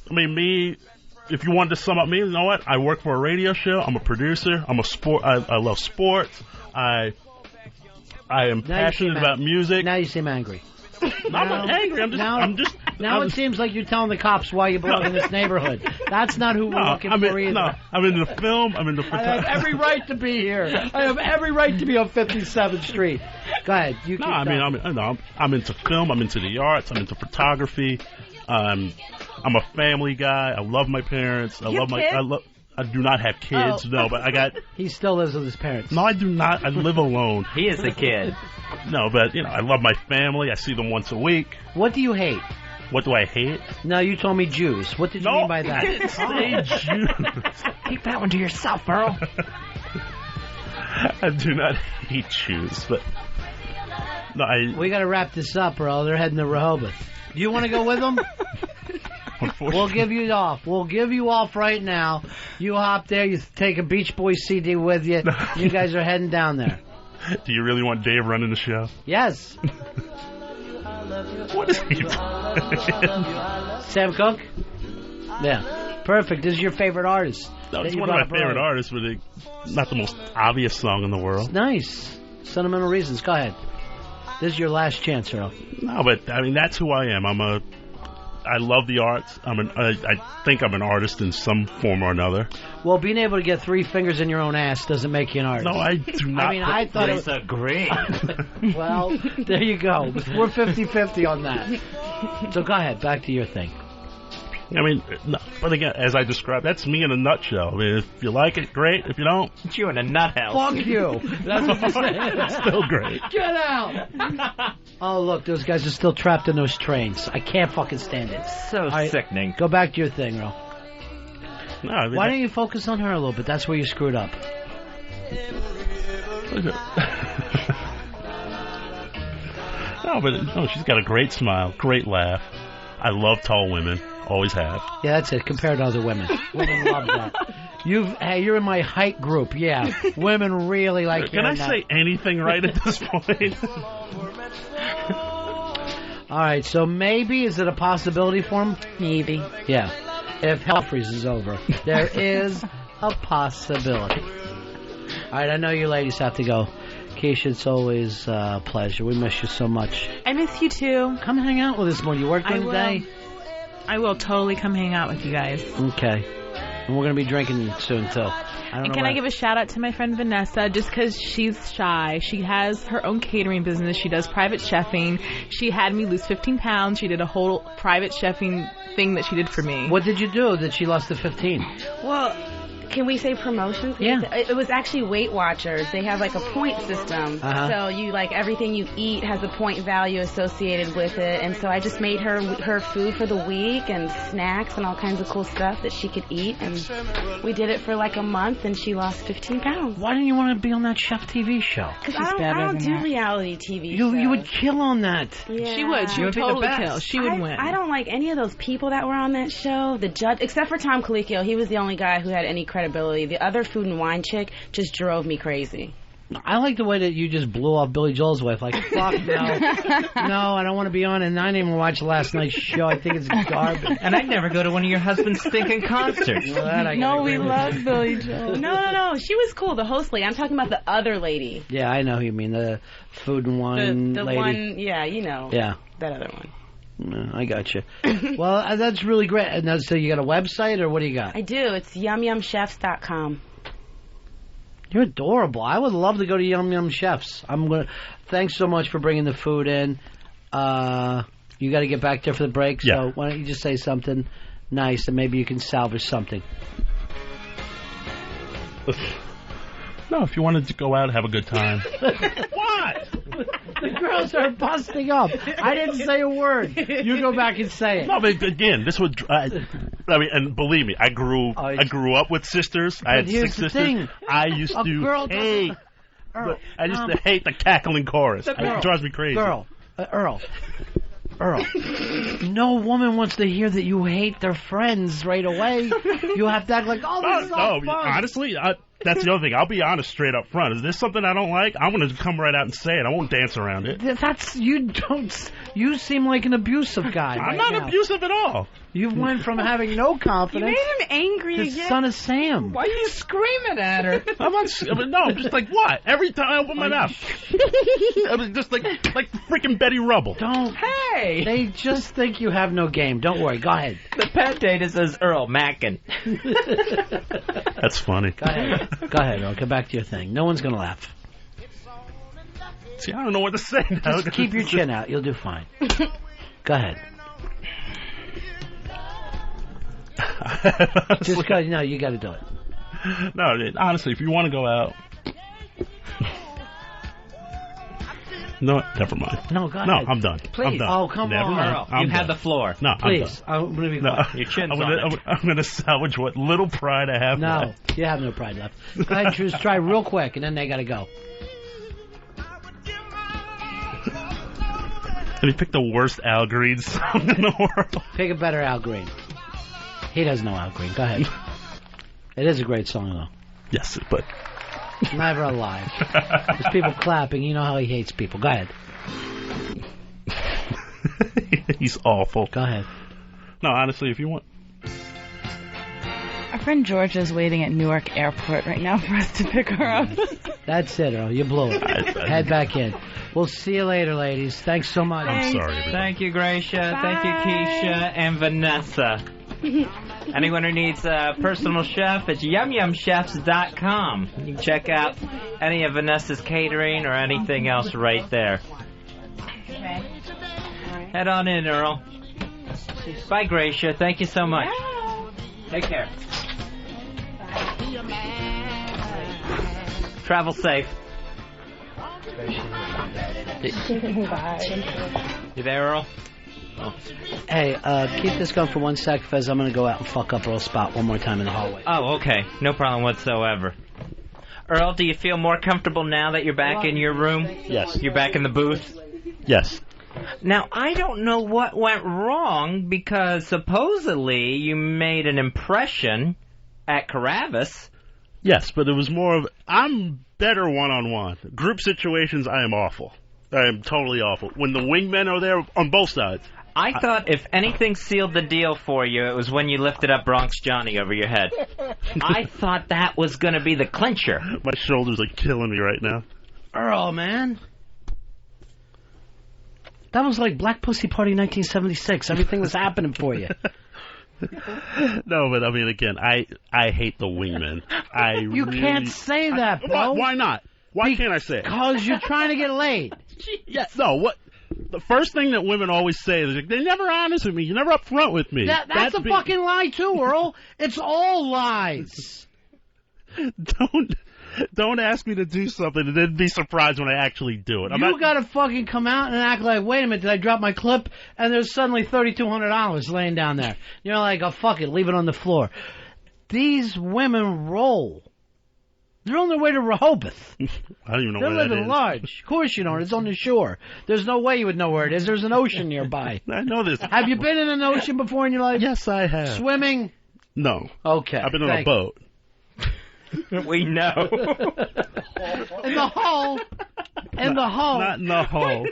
I mean, me. If you wanted to sum up me, you know what? I work for a radio show. I'm a producer. I'm a sport. I love sports. I am passionate about music. Now you seem angry. I'm not angry. Now it seems like you're telling the cops why you belong in this neighborhood. That's not who we're looking for either. No, I'm into the film. I'm into photography. I have every right to be here. I have every right to be on 57th Street. Go ahead. I'm into film. I'm into the arts. I'm into photography. I'm a family guy. I love my parents. I do not have kids, no, but I got... He still lives with his parents. No, I do not. I live alone. He is a kid. No, but, you know, I love my family. I see them once a week. What do you hate? What do I hate? No, you told me Jews. What did you mean by that? I didn't say Jews. Keep that one to yourself, Earl. I do not hate Jews, but... No, we got to wrap this up, Earl. They're heading to Rehoboth. Do you want to go with them? We'll give you off. We'll give you off right now. You hop there. You take a Beach Boys CD with you. You guys are heading down there. Do you really want Dave running the show? Yes. What is he doing? Sam Cooke? Yeah. Perfect. This is your favorite artist. No, it's one of my favorite artists, but not the most obvious song in the world. Nice. Sentimental Reasons. Go ahead. This is your last chance, Earl. No, but I mean that's who I am. I love the arts. I think I'm an artist in some form or another. Well, being able to get 3 fingers in your own ass doesn't make you an artist. No, I do not. I mean, I thought it was great. Well, there you go. We're 50-50 on that. So go ahead, back to your thing. I mean, no, but again, as I described, that's me in a nutshell. I mean, if you like it, great. If you don't, it's you in a nut house. Fuck you. That's what you said. It's still great. Get out. Oh, look, those guys are still trapped in those trains. I can't fucking stand it. So sickening. Go back to your thing, Earl. No, I mean, why don't you focus on her a little bit? That's where you screwed up. No, she's got a great smile, great laugh. I love tall women. Always have. Yeah, that's it. Compared to other women. Women love that. You're in my height group. Yeah. Women really like Can I say anything right at this point? All right, so maybe, is it a possibility for him? Maybe. Yeah. If hell freezes over, there is a possibility. All right, I know you ladies have to go. Keisha, it's always a pleasure. We miss you so much. I miss you too. Come hang out with us more. You work during the day? I will totally come hang out with you guys. Okay. And we're going to be drinking soon, too. I give a shout out to my friend Vanessa, just because she's shy. She has her own catering business. She does private chefing. She had me lose 15 pounds. She did a whole private chefing thing that she did for me. What did you do that she lost the 15? Well, can we say promotions? Yeah. It was actually Weight Watchers. They have like a point system. So you everything you eat has a point value associated with it. And so I just made her food for the week and snacks and all kinds of cool stuff that she could eat. And we did it for like a month and she lost 15 pounds. Why didn't you want to be on that chef TV show? Because I don't do reality TV shows. You would kill on that. Yeah. She would. She would totally kill. She would win. I don't like any of those people that were on that show. The judge, except for Tom Colicchio. He was the only guy who had any credibility. The other food and wine chick just drove me crazy. I like the way that you just blew off Billy Joel's wife. Like, fuck no. No, I don't want to be on it. And I didn't even watch last night's show. I think it's garbage. And I'd never go to one of your husband's stinking concerts. No, we love Billy Joel. No. She was cool, the host lady. I'm talking about the other lady. Yeah, I know who you mean. The food and wine the lady. One, yeah, you know. Yeah. That other one. No, I got you. Well, that's really great. Now, so you got a website, or what do you got? I do. It's yumyumchefs.com. You're adorable. I would love to go to Yum Yum Chefs. Thanks so much for bringing the food in. You got to get back there for the break, so why don't you just say something nice and maybe you can salvage something. No, if you wanted to go out and have a good time. What? The girls are busting up. I didn't say a word. You go back and say it. No, but again, this would. And believe me, I grew up with sisters. I had 6 sisters. Thing. I used to hate. I used to hate the cackling chorus. It drives me crazy. Earl, no woman wants to hear that you hate their friends right away. You have to act like, this is all fun. Honestly, that's the other thing. I'll be honest straight up front. Is this something I don't like? I'm going to come right out and say it. I won't dance around it. You seem like an abusive guy. I'm not abusive at all. You went from having no confidence. You made him angry to again. Son of Sam. Why are you screaming at her? I'm just like, what? Every time I open my mouth. I'm just like freaking Betty Rubble. Hey! They just think you have no game. Don't worry. Go ahead. The pet data says Earl Mackin. That's funny. Go ahead, Earl. Get back to your thing. No one's going to laugh. See, I don't know what to say now. Just keep your chin out. You'll do fine. Go ahead. Just go. No, you got to do it. No, honestly, if you want to go out. No, never mind. No, go ahead. No, I'm done. Please. I'm done. Oh, come on. Earl, you had the floor. No, please. I'm going to be quiet. Your chin's I'm going to salvage what little pride I have left. No, you have no pride left. Go ahead, just try real quick, and then they got to go. And he picked the worst Al Green song in the world. Pick a better Al Green. He doesn't know Al Green. Go ahead. It is a great song, though. Yes, but... Never alive. There's people clapping. You know how he hates people. Go ahead. He's awful. Go ahead. No, honestly, if you want... Our friend Georgia is waiting at Newark Airport right now for us to pick her up. That's it, Earl. You blew it. Head back in. We'll see you later, ladies. Thanks so much. I'm sorry, everybody. Thank you, Gracia. Bye. Thank you, Keisha and Vanessa. Anyone who needs a personal chef, it's yumyumchefs.com. You can check out any of Vanessa's catering or anything else right there. Okay. Head on in, Earl. Bye, Gracia. Thank you so much. Yeah. Take care. Travel safe. Bye. You there, Earl? Oh. Hey, keep this going for 1 sec, Fez. I'm going to go out and fuck up Earl's spot one more time in the hallway. Oh, okay. No problem whatsoever. Earl, do you feel more comfortable now that you're back in your room? Yes. You're back in the booth? Yes. Now, I don't know what went wrong because supposedly you made an impression at Caravas. Yes, but it was more of, I'm better one-on-one. Group situations, I am awful. I am totally awful. When the wingmen are there on both sides. I thought if anything sealed the deal for you, it was when you lifted up Bronx Johnny over your head. I thought that was going to be the clincher. My shoulders are killing me right now. Earl, man. That was like Black Pussy Party 1976. Everything was happening for you. No, but I mean, again, I hate the wingmen. You can't say that, bro. Why not? Why can't I say it? Because you're trying to get laid. Yes. No, what? The first thing that women always say is, like, they're never honest with me. You're never upfront with me. That's a fucking lie, too, Earl. It's all lies. Don't ask me to do something and then be surprised when I actually do it. You gotta fucking come out and act like, wait a minute, did I drop my clip? And there's suddenly $3,200 laying down there. You're like, oh, fuck it, leave it on the floor. These women roll. They're on their way to Rehoboth. I don't even know They're where that living is. large. Of course you don't. It's on the shore. There's no way you would know where it is. There's an ocean nearby. I know this. Have you been in an ocean before in your life? Yes, I have. Swimming? No. Okay. I've been on a boat. We know. In the hull. In the hull. Not in the hull.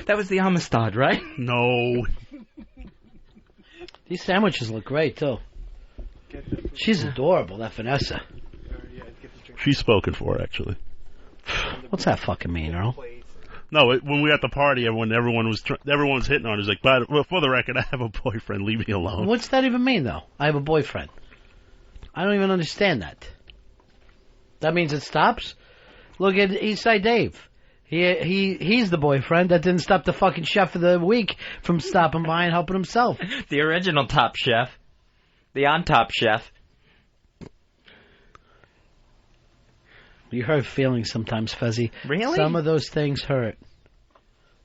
That was the Amistad, right? No. These sandwiches look great, too. She's adorable, that Vanessa. She's spoken for, actually. What's that fucking mean, Earl? No, when we were at the party, everyone was hitting on her. He's like, but for the record, I have a boyfriend. Leave me alone. What's that even mean, though? I have a boyfriend. I don't even understand that. That means it stops? Look at Eastside Dave. He's the boyfriend that didn't stop the fucking chef of the week from stopping by and helping himself. The original Top Chef. The on-top chef. You hurt feelings sometimes, Fezzy. Really? Some of those things hurt.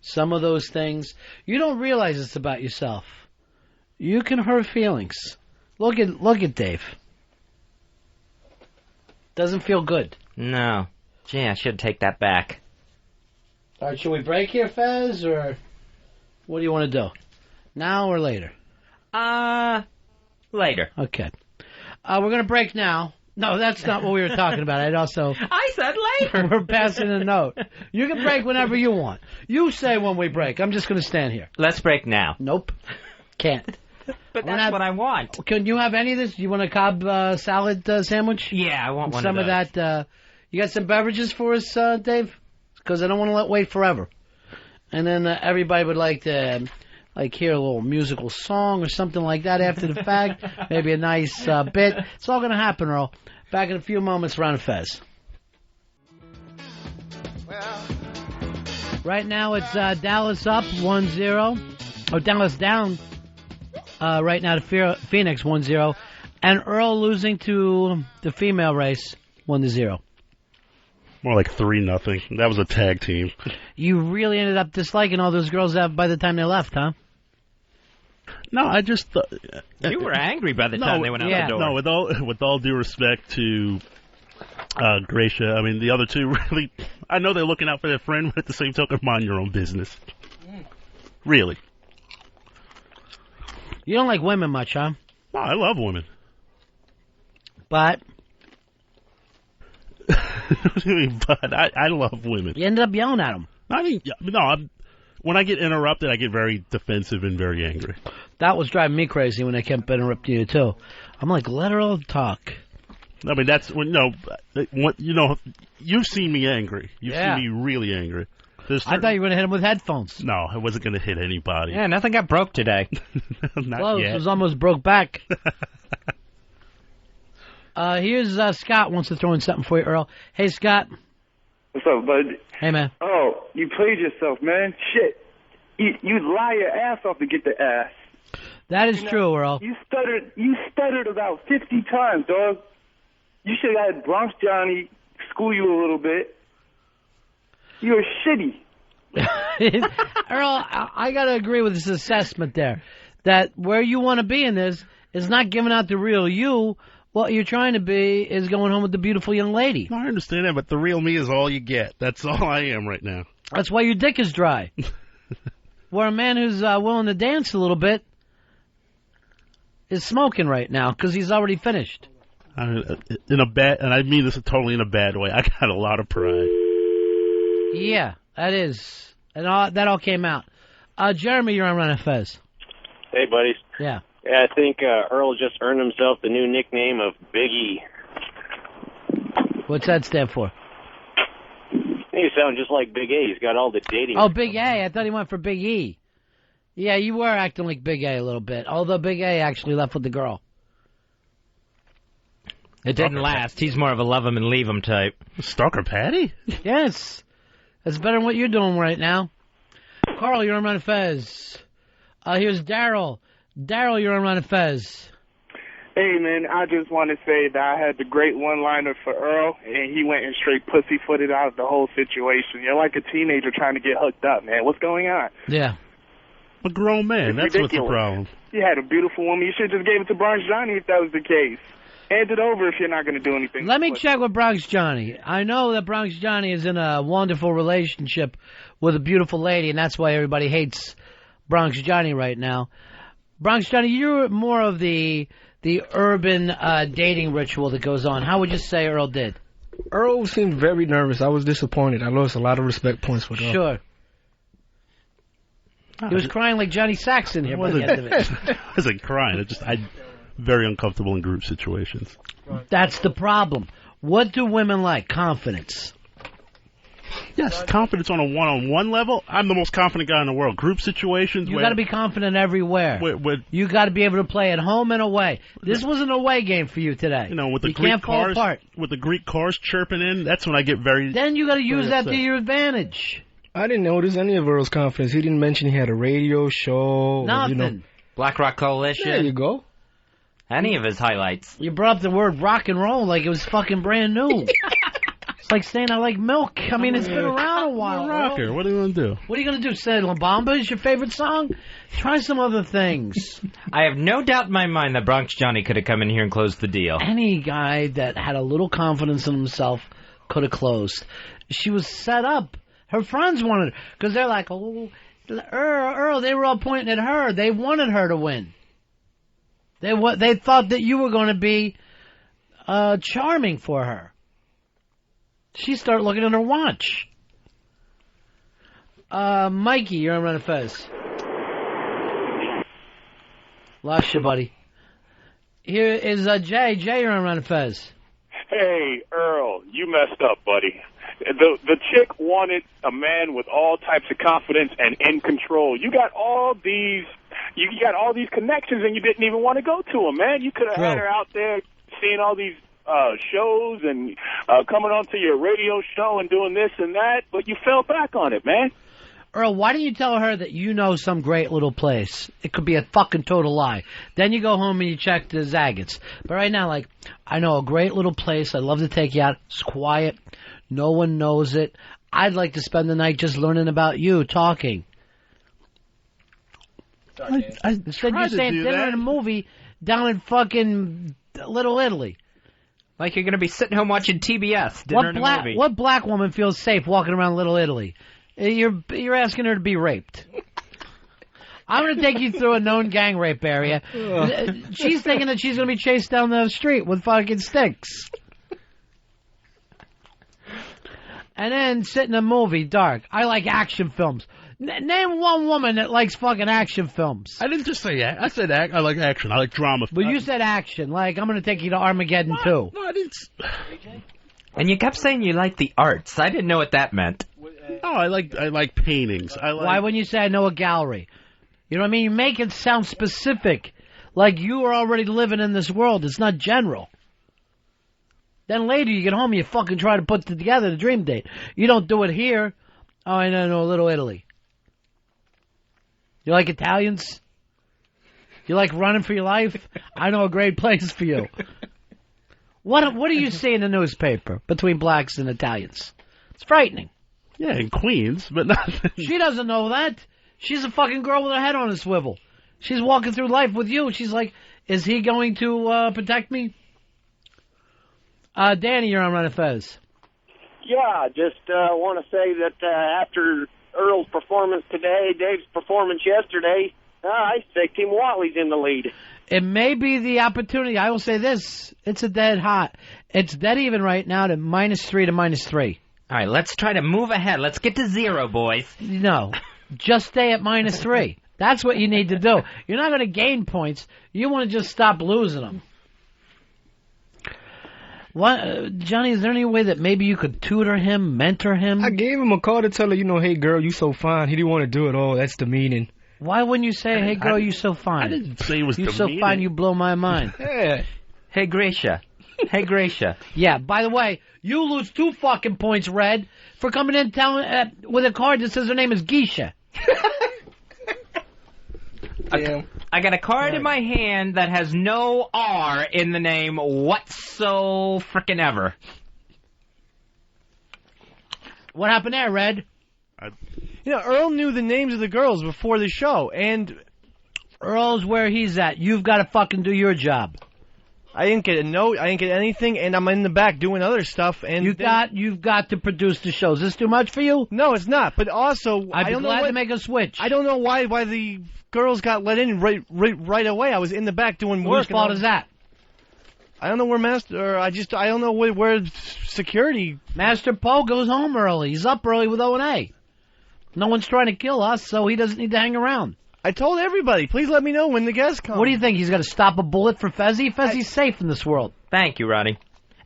Some of those things... You don't realize it's about yourself. You can hurt feelings. Look at Dave. Doesn't feel good. No. Gee, I should take that back. All right, should we break here, Fez, or what do you want to do? Now or later? Later. Okay. We're going to break now. No, that's not what we were talking about. I said later. We're passing a note. You can break whenever you want. You say when we break. I'm just going to stand here. Let's break now. Nope. Can't. But that's what I want. Can you have any of this? You want a Cobb salad sandwich? Yeah, I want one of those. Some of that. You got some beverages for us, Dave? Because I don't want to wait forever. And then everybody would like to hear a little musical song or something like that after the fact. Maybe a nice bit. It's all going to happen, Earl. Back in a few moments, Ron and Fez. Right now it's Dallas up 1-0. Or Dallas down right now to Phoenix 1-0. And Earl losing to the female race 1-0. More like 3-0. That was a tag team. You really ended up disliking all those girls by the time they left, huh? No, I just thought... You were angry by the time they went out the door. No, with all due respect to Gracia, I mean, the other two really... I know they're looking out for their friend, but at the same token, mind your own business. Really. You don't like women much, huh? No, I love women. But... But I love women. You ended up yelling at them. I mean, no, when I get interrupted, I get very defensive and very angry. That was driving me crazy when they kept interrupting you, too. I'm like, let her all talk. I mean, that's when, you've seen me angry. You've seen me really angry. I thought you were going to hit him with headphones. No, I wasn't going to hit anybody. Yeah, nothing got broke today. Not Close. yet. It was almost broke back. Here's Scott wants to throw in something for you, Earl. Hey, Scott. What's up, bud? Hey, man. Oh, you played yourself, man. Shit. You lie your ass off to get the ass. That is true, Earl. You stuttered about 50 times, dog. You should have had Bronx Johnny school you a little bit. You're shitty. Earl, I got to agree with this assessment there. That where you want to be in this is not giving out the real you. What you're trying to be is going home with the beautiful young lady. No, I understand that, but the real me is all you get. That's all I am right now. That's why your dick is dry. Where a man who's willing to dance a little bit is smoking right now because he's already finished. In a bad, and I mean this totally in a bad way. I got a lot of pride. Yeah, that is, and that all came out. Jeremy, you're on Run Fez. Hey, buddies. Yeah. Yeah, I think Earl just earned himself the new nickname of Big E. What's that stand for? You sound just like Big A. He's got all the dating. Oh, Big A. I thought he went for Big E. Yeah, you were acting like Big A a little bit, although Big A actually left with the girl. It didn't last. He's more of a love him and leave him type. Stalker Patty? Yes. That's better than what you're doing right now. Carl, you're on Run Fez. Here's Daryl. Daryl, you're on Run Fez. Hey, man, I just want to say that I had the great one-liner for Earl, and he went and straight pussy-footed out of the whole situation. You're like a teenager trying to get hooked up, man. What's going on? Yeah. A grown man. That's ridiculous. What's the problem. You had a beautiful woman. You should have just gave it to Bronx Johnny if that was the case. Hand it over if you're not going to do anything. Let me check with Bronx Johnny. I know that Bronx Johnny is in a wonderful relationship with a beautiful lady, and that's why everybody hates Bronx Johnny right now. Bronx Johnny, you're more of the urban dating ritual that goes on. How would you say Earl did? Earl seemed very nervous. I was disappointed. I lost a lot of respect points with Earl. Sure. He was crying like Johnny Saxon here by the end of it. I wasn't crying. I'm very uncomfortable in group situations. That's the problem. What do women like? Confidence. Yes, confidence on a one-on-one level. I'm the most confident guy in the world. Group situations. You got to be confident everywhere. You got to be able to play at home and away. This was an away game for you today. You know, with the you Greek can't fall cars, apart. with the Greek cars chirping in, that's when I get very. Then you got to use that to your advantage. I didn't notice any of Earl's confidence. He didn't mention he had a radio show. Nothing. Or, Black Rock Coalition. There you go. Any of his highlights. You brought up the word rock and roll like it was fucking brand new. It's like saying I like milk. I mean, it's been around a while. I'm a rocker. What are you going to do? What are you going to do? Say La Bamba is your favorite song? Try some other things. I have no doubt in my mind that Bronx Johnny could have come in here and closed the deal. Any guy that had a little confidence in himself could have closed. She was set up. Her friends wanted her. Because they're like, oh, Earl, they were all pointing at her. They wanted her to win. They thought that you were going to be charming for her. She started looking at her watch. Mikey, you're on Run of Fez. Lost you, buddy. Here is Jay. Jay, you're on Run of Fez. Hey, Earl, you messed up, buddy. The chick wanted a man with all types of confidence and in control. You got all these connections, and you didn't even want to go to them, man. You could have had her out there seeing all these shows and coming onto your radio show and doing this and that, but you fell back on it, man. Earl, why don't you tell her that you know some great little place? It could be a fucking total lie. Then you go home and you check the Zagat's. But right now, like, I know a great little place. I'd love to take you out. It's quiet. No one knows it. I'd like to spend the night just learning about you, talking. Instead you're saying dinner and a movie down in fucking Little Italy. Like you're going to be sitting home watching TBS, dinner and a movie. What black woman feels safe walking around Little Italy? You're asking her to be raped. I'm going to take you through a known gang rape area. She's thinking that she's going to be chased down the street with fucking sticks. And then sit in a movie, dark. I like action films. Name one woman that likes fucking action films. I didn't just say I said I like action. I like drama. But you said action. Like, I'm going to take you to Armageddon 2. No, I didn't. And you kept saying you like the arts. I didn't know what that meant. No, I like paintings. Why wouldn't you say I know a gallery? You know what I mean? You make it sound specific. Like you are already living in this world. It's not general. Then later you get home and you fucking try to put together the dream date. You don't do it here. Oh, I know Little Italy. You like Italians? You like running for your life? I know a great place for you. What do you see in the newspaper between blacks and Italians? It's frightening. Yeah, in Queens, but nothing. She doesn't know that. She's a fucking girl with her head on a swivel. She's walking through life with you. She's like, is he going to protect me? Danny, you're on Run of Fez. Yeah, just want to say that after Earl's performance today, Dave's performance yesterday, I say Team Watley's in the lead. It may be the opportunity. I will say this. It's a dead hot. It's dead even right now to -3 to -3. All right, let's try to move ahead. Let's get to 0, boys. No, just stay at -3. That's what you need to do. You're not going to gain points. You want to just stop losing them. What, Johnny, is there any way that maybe you could tutor him, mentor him? I gave him a call to tell her, hey, girl, you so fine. He didn't want to do it. Oh, that's demeaning. Why wouldn't you say, hey, girl, you so fine? I didn't say it was you demeaning. So fine, you blow my mind. Yeah. Hey, Gracia. Hey, Gracia. Yeah, by the way, you lose 2 fucking points, Red, for coming in with a card that says her name is Geisha. I got a card in my hand that has no R in the name whatso frickin' ever. What happened there, Red? Earl knew the names of the girls before the show, and Earl's where he's at. You've got to fucking do your job. I didn't get a note. I didn't get anything, and I'm in the back doing other stuff. And you've got to produce the show. Is this too much for you? No, it's not. But also, I'd be glad to make a switch. I don't know why the girls got let in right away. I was in the back doing work. Whose fault is that? I don't know where I don't know where security. Master Poe goes home early. He's up early with O&A. No one's trying to kill us, so he doesn't need to hang around. I told everybody, please let me know when the guests come. What do you think? He's going to stop a bullet for Fezzi? Fezzi's safe in this world. Thank you, Ronnie.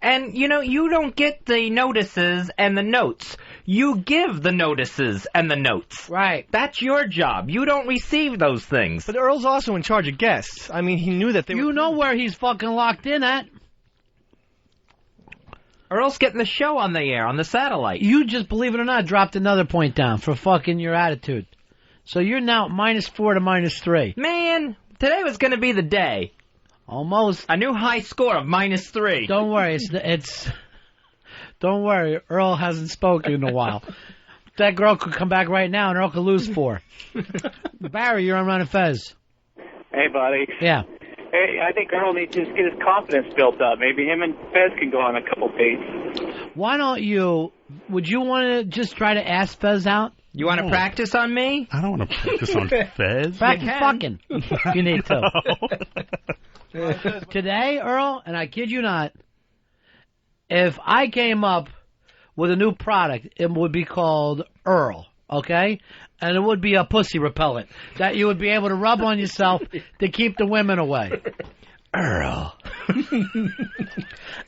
And, you don't get the notices and the notes. You give the notices and the notes. Right. That's your job. You don't receive those things. But Earl's also in charge of guests. I mean, he knew that they You know where he's fucking locked in at. Earl's getting the show on the air, on the satellite. You just, believe it or not, dropped another point down for fucking your attitude. So you're now -4 to -3. Man, today was going to be the day. Almost. A new high score of -3. Don't worry, don't worry, Earl hasn't spoken in a while. That girl could come back right now and Earl could lose 4. Barry, you're on Ron and Fez. Hey, buddy. Yeah. Hey, I think Earl needs to just get his confidence built up. Maybe him and Fez can go on a couple dates. Why don't would you want to just try to ask Fez out? You want to practice on me? I don't want to practice on Fez. Practice fucking. You need to. Today, Earl, and I kid you not, if I came up with a new product, it would be called Earl, okay? And it would be a pussy repellent that you would be able to rub on yourself to keep the women away. Earl.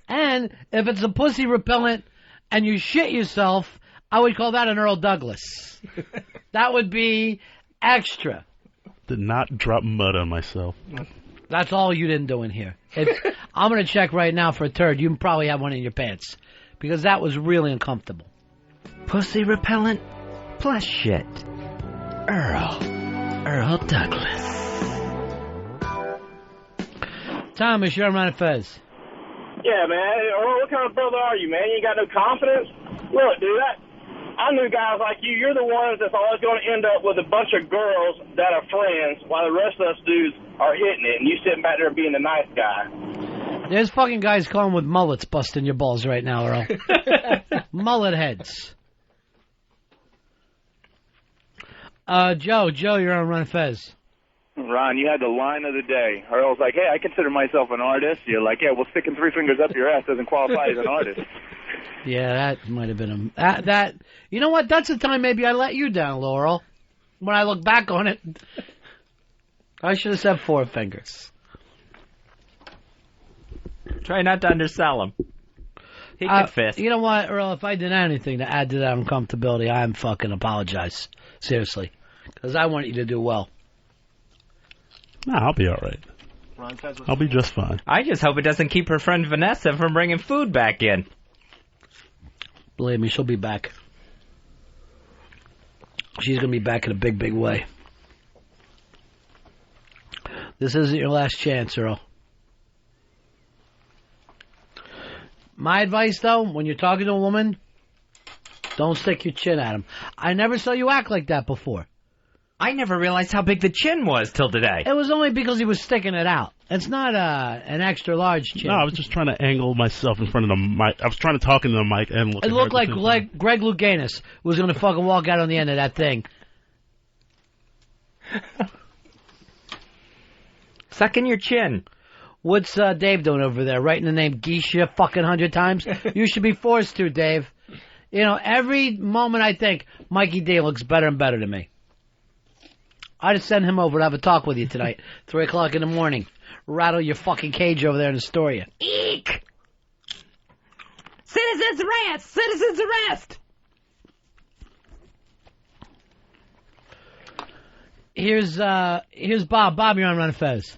And if it's a pussy repellent and you shit yourself, I would call that an Earl Douglas. That would be extra. Did not drop mud on myself. That's all you didn't do in here. I'm going to check right now for a turd. You probably have one in your pants. Because that was really uncomfortable. Pussy repellent plus shit. Earl Douglas. Thomas, you're on Ron and Fez. Yeah, man. Earl, what kind of brother are you, man? You ain't got no confidence? Look, dude, I knew guys like you. You're the ones that's always going to end up with a bunch of girls that are friends while the rest of us dudes are hitting it, and you sitting back there being the nice guy. There's fucking guys calling with mullets busting your balls right now, Earl. Mullet heads. Joe, you're on Ron Fez. Ron, you had the line of the day. Earl's like, hey, I consider myself an artist. You're like, yeah, well, sticking 3 fingers up your ass doesn't qualify as an artist. Yeah, that might have been that. You know what? That's the time maybe I let you down, Laurel. When I look back on it, I should have said 4 fingers. Try not to undersell him. He can fist. You know what, Earl? If I did anything to add to that uncomfortability, I'm fucking apologize. Seriously. Because I want you to do well. No, I'll be all right. I'll be just fine. I just hope it doesn't keep her friend Vanessa from bringing food back in. Believe me, she'll be back. She's going to be back in a big, big way. This isn't your last chance, Earl. My advice, though, when you're talking to a woman, don't stick your chin at him. I never saw you act like that before. I never realized how big the chin was till today. It was only because he was sticking it out. It's not an extra large chin. No, I was just trying to angle myself in front of the mic. I was trying to talk into the mic and look. It looked like Greg Louganis was going to fucking walk out on the end of that thing. Suck in your chin. What's Dave doing over there? Writing the name Geisha fucking 100 times? You should be forced to, Dave. You know, every moment I think, Mikey D looks better and better to me. I just send him over to have a talk with you tonight, 3 o'clock in the morning. Rattle your fucking cage over there in Astoria. Eek! Citizens arrest! Citizens arrest! Here's Bob. Bob, you're on Ron and Fez.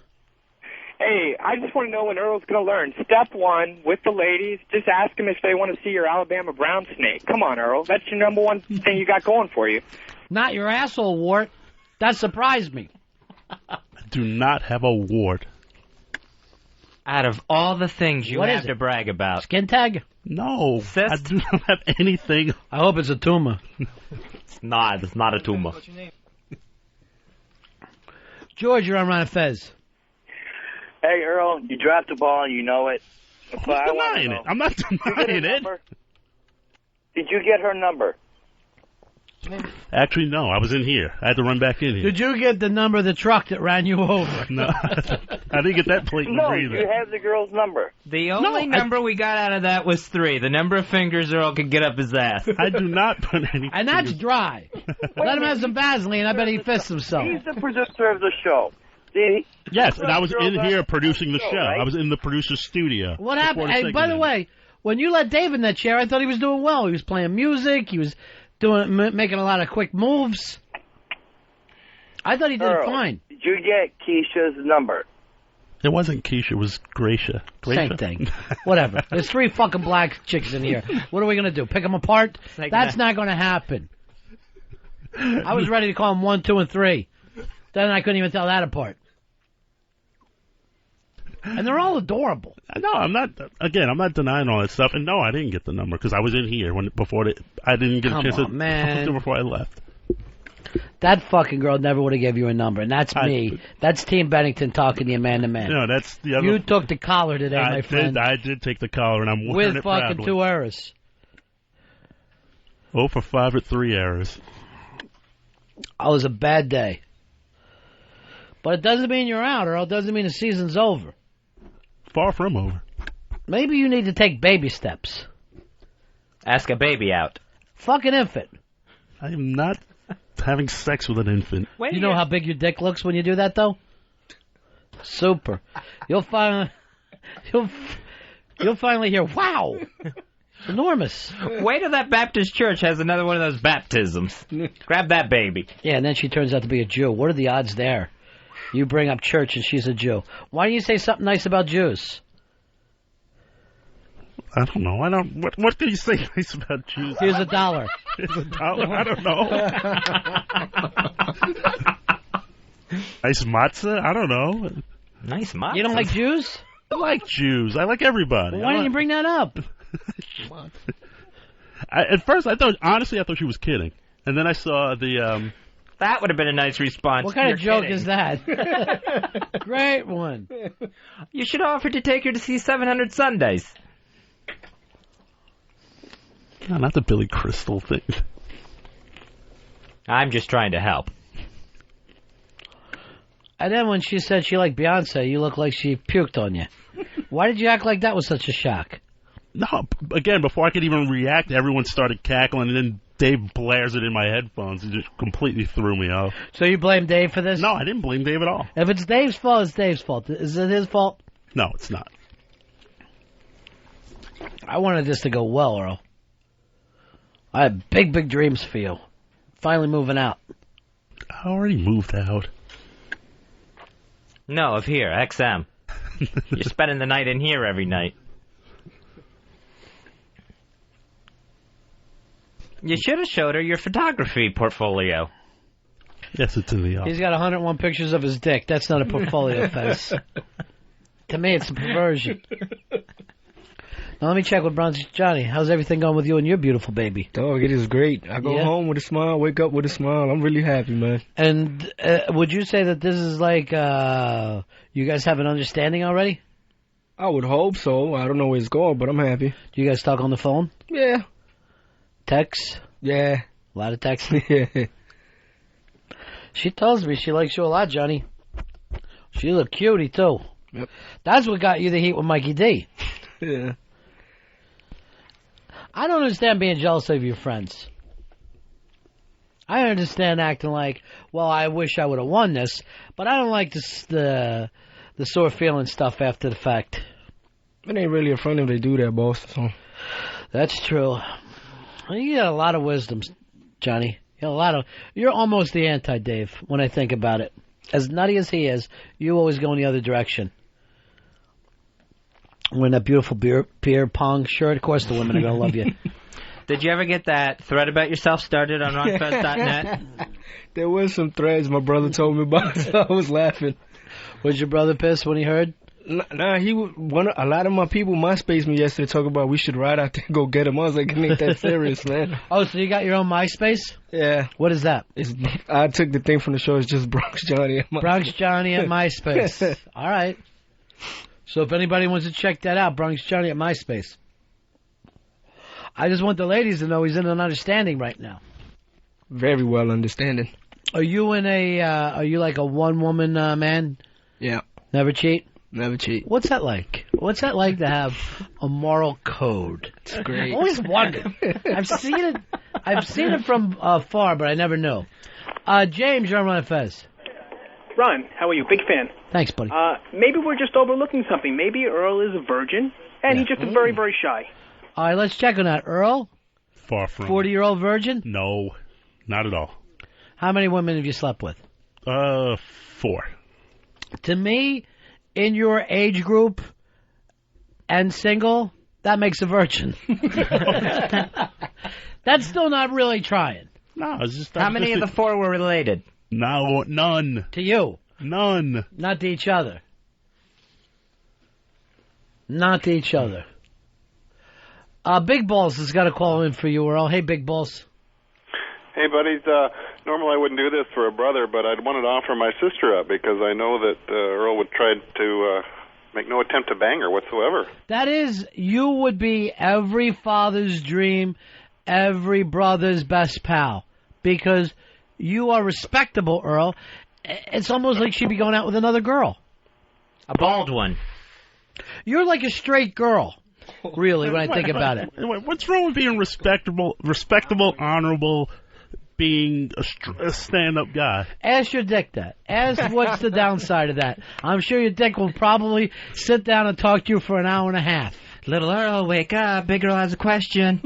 Hey, I just want to know when Earl's going to learn. Step 1, with the ladies, just ask them if they want to see your Alabama brown snake. Come on, Earl. That's your number one thing you got going for you. Not your asshole wart. That surprised me. I do not have a wart. Out of all the things you What have is to it? brag about. Skin tag? No, Cyst? I do not have anything. I hope it's a tumor. It's not a tumor. George, you're on Ron and Fez. Hey, Earl, you dropped the ball, you know it. But I want to Denying know. it. I'm not denying it. Did you get her number? Actually, no. I was in here. I had to run back in here. Did you get the number of the truck that ran you over? No, I didn't get that plate No, number either. you have the girl's number. The only number we got out of that was 3. The number of fingers Earl could get up his ass. I do not put any. And that's dry. Let him have some Vaseline. I bet he fists himself. He's the producer of the show. See, Yes, and I was in here producing the show. right? I was in the producer's studio. What happened? before the Hey, by the segment way, When you let Dave in that chair, I thought he was doing well. He was playing music. He was making a lot of quick moves. I thought he did Earl, fine. Did you get Keisha's number? It wasn't Keisha. It was Gracia. Same thing. Whatever. There's 3 fucking black chicks in here. What are we going to do? Pick them apart? That's not going to happen. I was ready to call them 1, 2, and 3. Then I couldn't even tell that apart. And they're all adorable. No, I'm not. Again, I'm not denying all that stuff. And no, I didn't get the number because I was in here I didn't get a chance to man. before I left. That fucking girl never would have gave you a number, and that's me. That's Team Bennington talking to you man to man. No, that's the other. You took the collar today, my friend. I did take the collar, and I'm wearing with it fucking proudly. 2 errors. 0 for 5 at 3 errors. Oh, it was a bad day. But it doesn't mean you're out, or it doesn't mean the season's over. Far from over. Maybe you need to take baby steps. Ask a baby out. Fuck an infant. I am not having sex with an infant. You know how big your dick looks when you do that, though? Super. You'll finally hear, wow! It's enormous. Wait till that Baptist church has another one of those baptisms. Grab that baby. Yeah, and then she turns out to be a Jew. What are the odds there? You bring up church and she's a Jew. Why don't you say something nice about Jews? I don't know. What can you say nice about Jews? Here's $1. Here's $1? I don't know. Nice matzah? I don't know. Nice matzah? You don't like Jews? I like Jews. I like everybody. Well, why didn't you bring that up? At first, I thought she was kidding. And then I saw the... That would have been a nice response. What kind of joke is that? Great one. You should offer to take her to see 700 Sundays. No, not the Billy Crystal thing. I'm just trying to help. And then when she said she liked Beyonce, you look like she puked on you. Why did you act like that was such a shock? No, again, before I could even react, everyone started cackling, and then Dave blares it in my headphones. It just completely threw me off. So you blame Dave for this? No, I didn't blame Dave at all. If it's Dave's fault, it's Dave's fault. Is it his fault? No, it's not. I wanted this to go well, Earl. I had big, big dreams for you. Finally moving out. I already moved out. No, of here, XM. You're spending the night in here every night. You should have showed her your photography portfolio. Yes, it's in the office. He's got 101 pictures of his dick. That's not a portfolio, Fez. To me, it's a perversion. Now, let me check with Bronx Johnny. How's everything going with you and your beautiful baby? Dog, it is great. I go home with a smile, wake up with a smile. I'm really happy, man. And would you say that this is like, you guys have an understanding already? I would hope so. I don't know where it's going, but I'm happy. Do you guys talk on the phone? Yeah. Text? Yeah. A lot of text? Yeah. She tells me she likes you a lot, Johnny. She look cutie, too. Yep. That's what got you the heat with Mikey D. Yeah. I don't understand being jealous of your friends. I understand acting like, well, I wish I would have won this, but I don't like the sore feeling stuff after the fact. It ain't really a friend if they do that, boss. So. That's true. You got a lot of wisdom, Johnny. You're almost the anti-Dave when I think about it. As nutty as he is, you always go in the other direction. Wearing that beautiful beer pong shirt, of course the women are going to love you. Did you ever get that thread about yourself started on rockfest.net? There was some threads my brother told me about, so I was laughing. Was your brother pissed when he heard? Nah, a lot of my people MySpace me yesterday talking about we should ride out there and go get him. I was like, it ain't that serious, man. Oh, so you got your own MySpace? Yeah. What is that? I took the thing from the show. It's just Bronx Johnny. Bronx Johnny at MySpace. All right. So if anybody wants to check that out, Bronx Johnny at MySpace. I just want the ladies to know he's in an understanding right now. Very well understanding. Are you are you like a one-woman man? Yeah. Never cheat? Never cheat. What's that like? What's that like to have a moral code? It's great. I always wondered. I've seen it from far, but I never knew. James, you're on Run Fez. Ron, how are you? Big fan. Thanks, buddy. Maybe we're just overlooking something. Maybe Earl is a virgin, and he's just very, very shy. All right, let's check on that. Earl? Far from 40-year-old virgin? No, not at all. How many women have you slept with? 4. To me, in your age group and single, that makes a virgin. That's still not really trying. No, it's just... How many of the 4 were related? No, none. To you? None. Not to each other. Not to each other. Big Balls has got a call in for you, Earl. Hey, Big Balls. Hey, buddies. Normally I wouldn't do this for a brother, but I'd wanted to offer my sister up because I know that Earl would try to make no attempt to bang her whatsoever. That is, you would be every father's dream, every brother's best pal, because you are respectable, Earl. It's almost like she'd be going out with another girl. A bald one. You're like a straight girl, really, when I think about it. What's wrong with being respectable, honorable, being a stand-up guy? Ask your dick that. Ask what's the downside of that. I'm sure your dick will probably sit down and talk to you for an hour and a half. Little Earl, wake up. Big Earl has a question.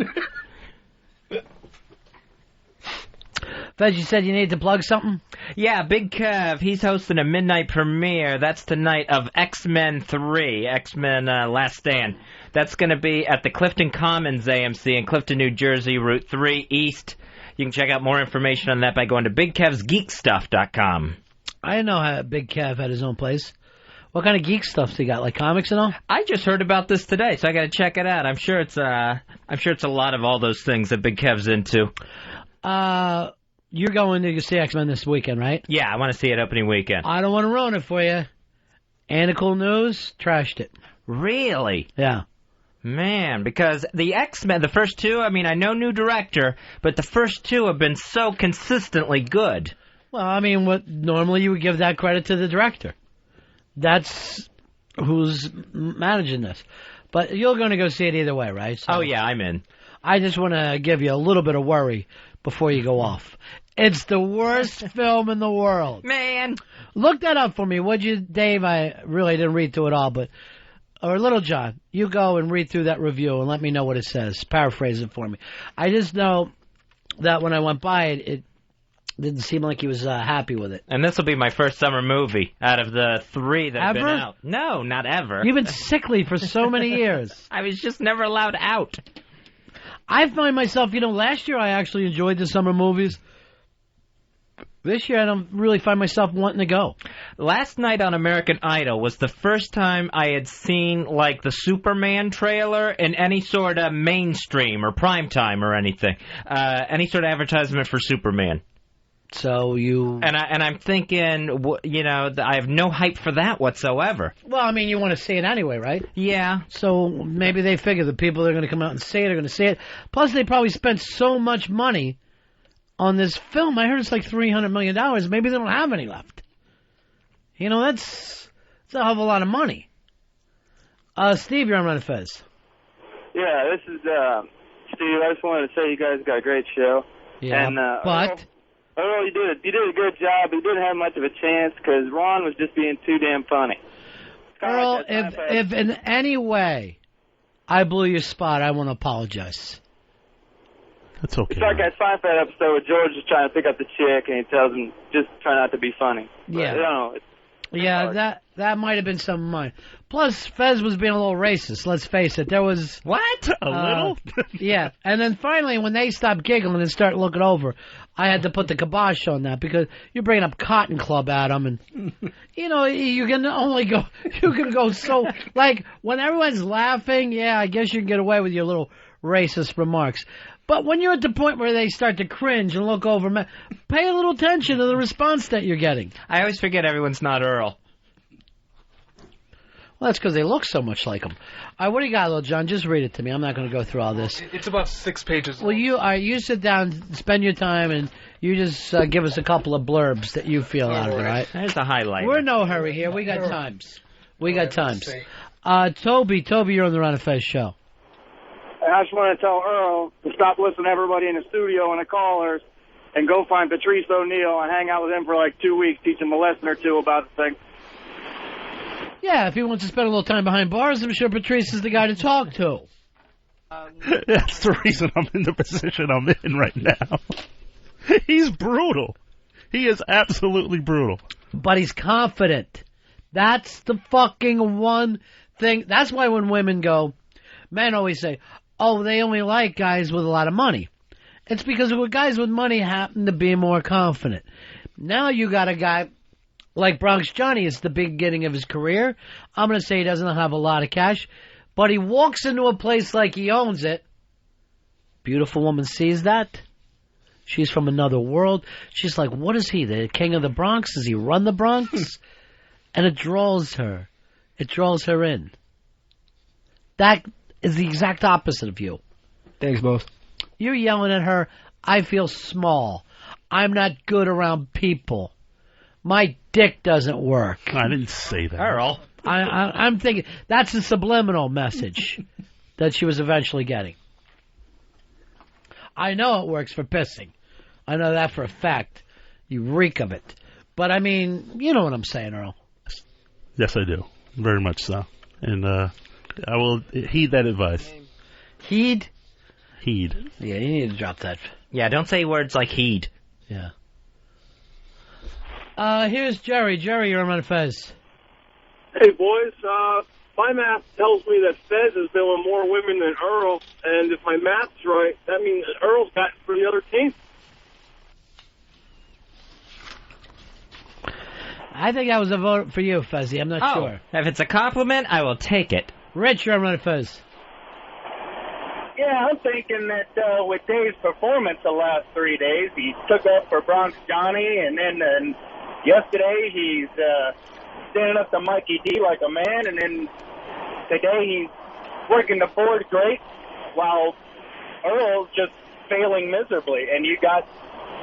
Fez, you said you needed to plug something? Yeah, Big Kev, he's hosting a midnight premiere. That's tonight of X-Men 3, X-Men Last Stand. That's going to be at the Clifton Commons AMC in Clifton, New Jersey, Route 3 East. You can check out more information on that by going to BigKevsGeekStuff.com. I didn't know how Big Kev had his own place. What kind of geek stuff he got, like comics and all? I just heard about this today, so I got to check it out. I'm sure it's a lot of all those things that Big Kev's into. You're going to see X-Men this weekend, right? Yeah, I want to see it opening weekend. I don't want to ruin it for you. Anacle News trashed it. Really? Yeah. Man, because the X-Men, the first 2, I mean, I know new director, but the first 2 have been so consistently good. Well, I mean, normally you would give that credit to the director. That's who's managing this. But you're going to go see it either way, right? So oh, yeah, I'm in. I just want to give you a little bit of worry before you go off. It's the worst film in the world. Man. Look that up for me, would you, Dave? I really didn't read through it all, but... Or Little John, you go and read through that review and let me know what it says. Paraphrase it for me. I just know that when I went by it, it didn't seem like he was happy with it. And this will be my first summer movie out of the 3 that have been out. No, not ever. You've been sickly for so many years. I was just never allowed out. I find myself, last year I actually enjoyed the summer movies. This year I don't really find myself wanting to go. Last night on American Idol was the first time I had seen, like, the Superman trailer in any sort of mainstream or primetime or anything. Any sort of advertisement for Superman. So you... And I'm thinking, I have no hype for that whatsoever. Well, I mean, you want to see it anyway, right? Yeah. So maybe they figure the people that are going to come out and see it are going to see it. Plus, they probably spent so much money on this film. I heard it's like $300 million. Maybe they don't have any left. That's a hell of a lot of money. Steve, you're on Run Fez. Yeah, this is Steve. I just wanted to say you guys got a great show. Yeah, and, but... Earl, you did a good job. You didn't have much of a chance because Ron was just being too damn funny. Earl, if in any way I blew your spot, I want to apologize. That's okay. It's like that Seinfeld episode where George is trying to pick up the chick and he tells him, just try not to be funny. Yeah. But, that might have been some of mine. Plus, Fez was being a little racist, let's face it. There was... What? A little? Yeah. And then finally, when they stopped giggling and started looking over, I had to put the kibosh on that because you're bringing up Cotton Club at them. And, you can only go... You can go so... Like, when everyone's laughing, yeah, I guess you can get away with your little racist remarks. But when you're at the point where they start to cringe and look over, pay a little attention to the response that you're getting. I always forget everyone's not Earl. Well, that's because they look so much like him. All right, what do you got, Little John? Just read it to me. I'm not going to go through all this. It's about 6 pages. Well, you sit down, spend your time, and you just give us a couple of blurbs that you feel out of it, all right? There's the highlight. We're in no hurry here. We got times. Toby, you're on the Ron and Fez show. I just want to tell Earl to stop listening to everybody in the studio and the callers and go find Patrice O'Neill and hang out with him for like 2 weeks, teach him a lesson or two about the thing. Yeah, if he wants to spend a little time behind bars, I'm sure Patrice is the guy to talk to. That's the reason I'm in the position I'm in right now. He's brutal. He is absolutely brutal. But he's confident. That's the fucking one thing. That's why when women go, men always say, oh, they only like guys with a lot of money. It's because guys with money happen to be more confident. Now you got a guy like Bronx Johnny. It's the beginning of his career. I'm going to say he doesn't have a lot of cash, but he walks into a place like he owns it. Beautiful woman sees that. She's from another world. She's like, what is he, the king of the Bronx? Does he run the Bronx? And it draws her. It draws her in. That is the exact opposite of you. Thanks, boss. You're yelling at her, I feel small. I'm not good around people. My dick doesn't work. I didn't say that. Earl. I'm thinking, that's a subliminal message that she was eventually getting. I know it works for pissing. I know that for a fact. You reek of it. But, I mean, you know what I'm saying, Earl. Yes, I do. Very much so. And I will heed that advice. Heed? Heed. Yeah, you need to drop that. Yeah, don't say words like heed. Yeah. Here's Jerry. Jerry, you're on Fez. Hey, boys. My math tells me that Fez has been with more women than Earl, and if my math's right, that means that Earl's got for the other team. I think that was a vote for you, Fuzzy. I'm not sure. If it's a compliment, I will take it. Rich, you're on Fez. Yeah, I'm thinking that with Dave's performance the last 3 days, he took up for Bronx Johnny, and then yesterday he's standing up to Mikey D like a man, and then today he's working the board great while Earl's just failing miserably. And you got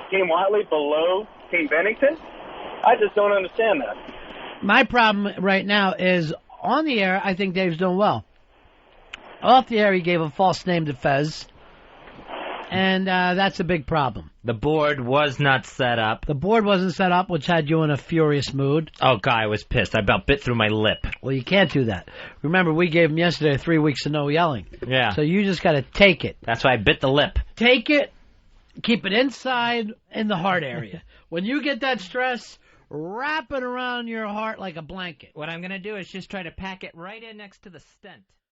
Team Watley below Team Bennington? I just don't understand that. My problem right now is on the air, I think Dave's doing well. Off the air, he gave a false name to Fez, and that's a big problem. The board was not set up. The board wasn't set up, which had you in a furious mood. Oh, God, I was pissed. I about bit through my lip. Well, you can't do that. Remember, we gave him yesterday 3 weeks of no yelling. Yeah. So you just got to take it. That's why I bit the lip. Take it, keep it inside in the heart area. When you get that stress, wrap it around your heart like a blanket. What I'm going to do is just try to pack it right in next to the stent.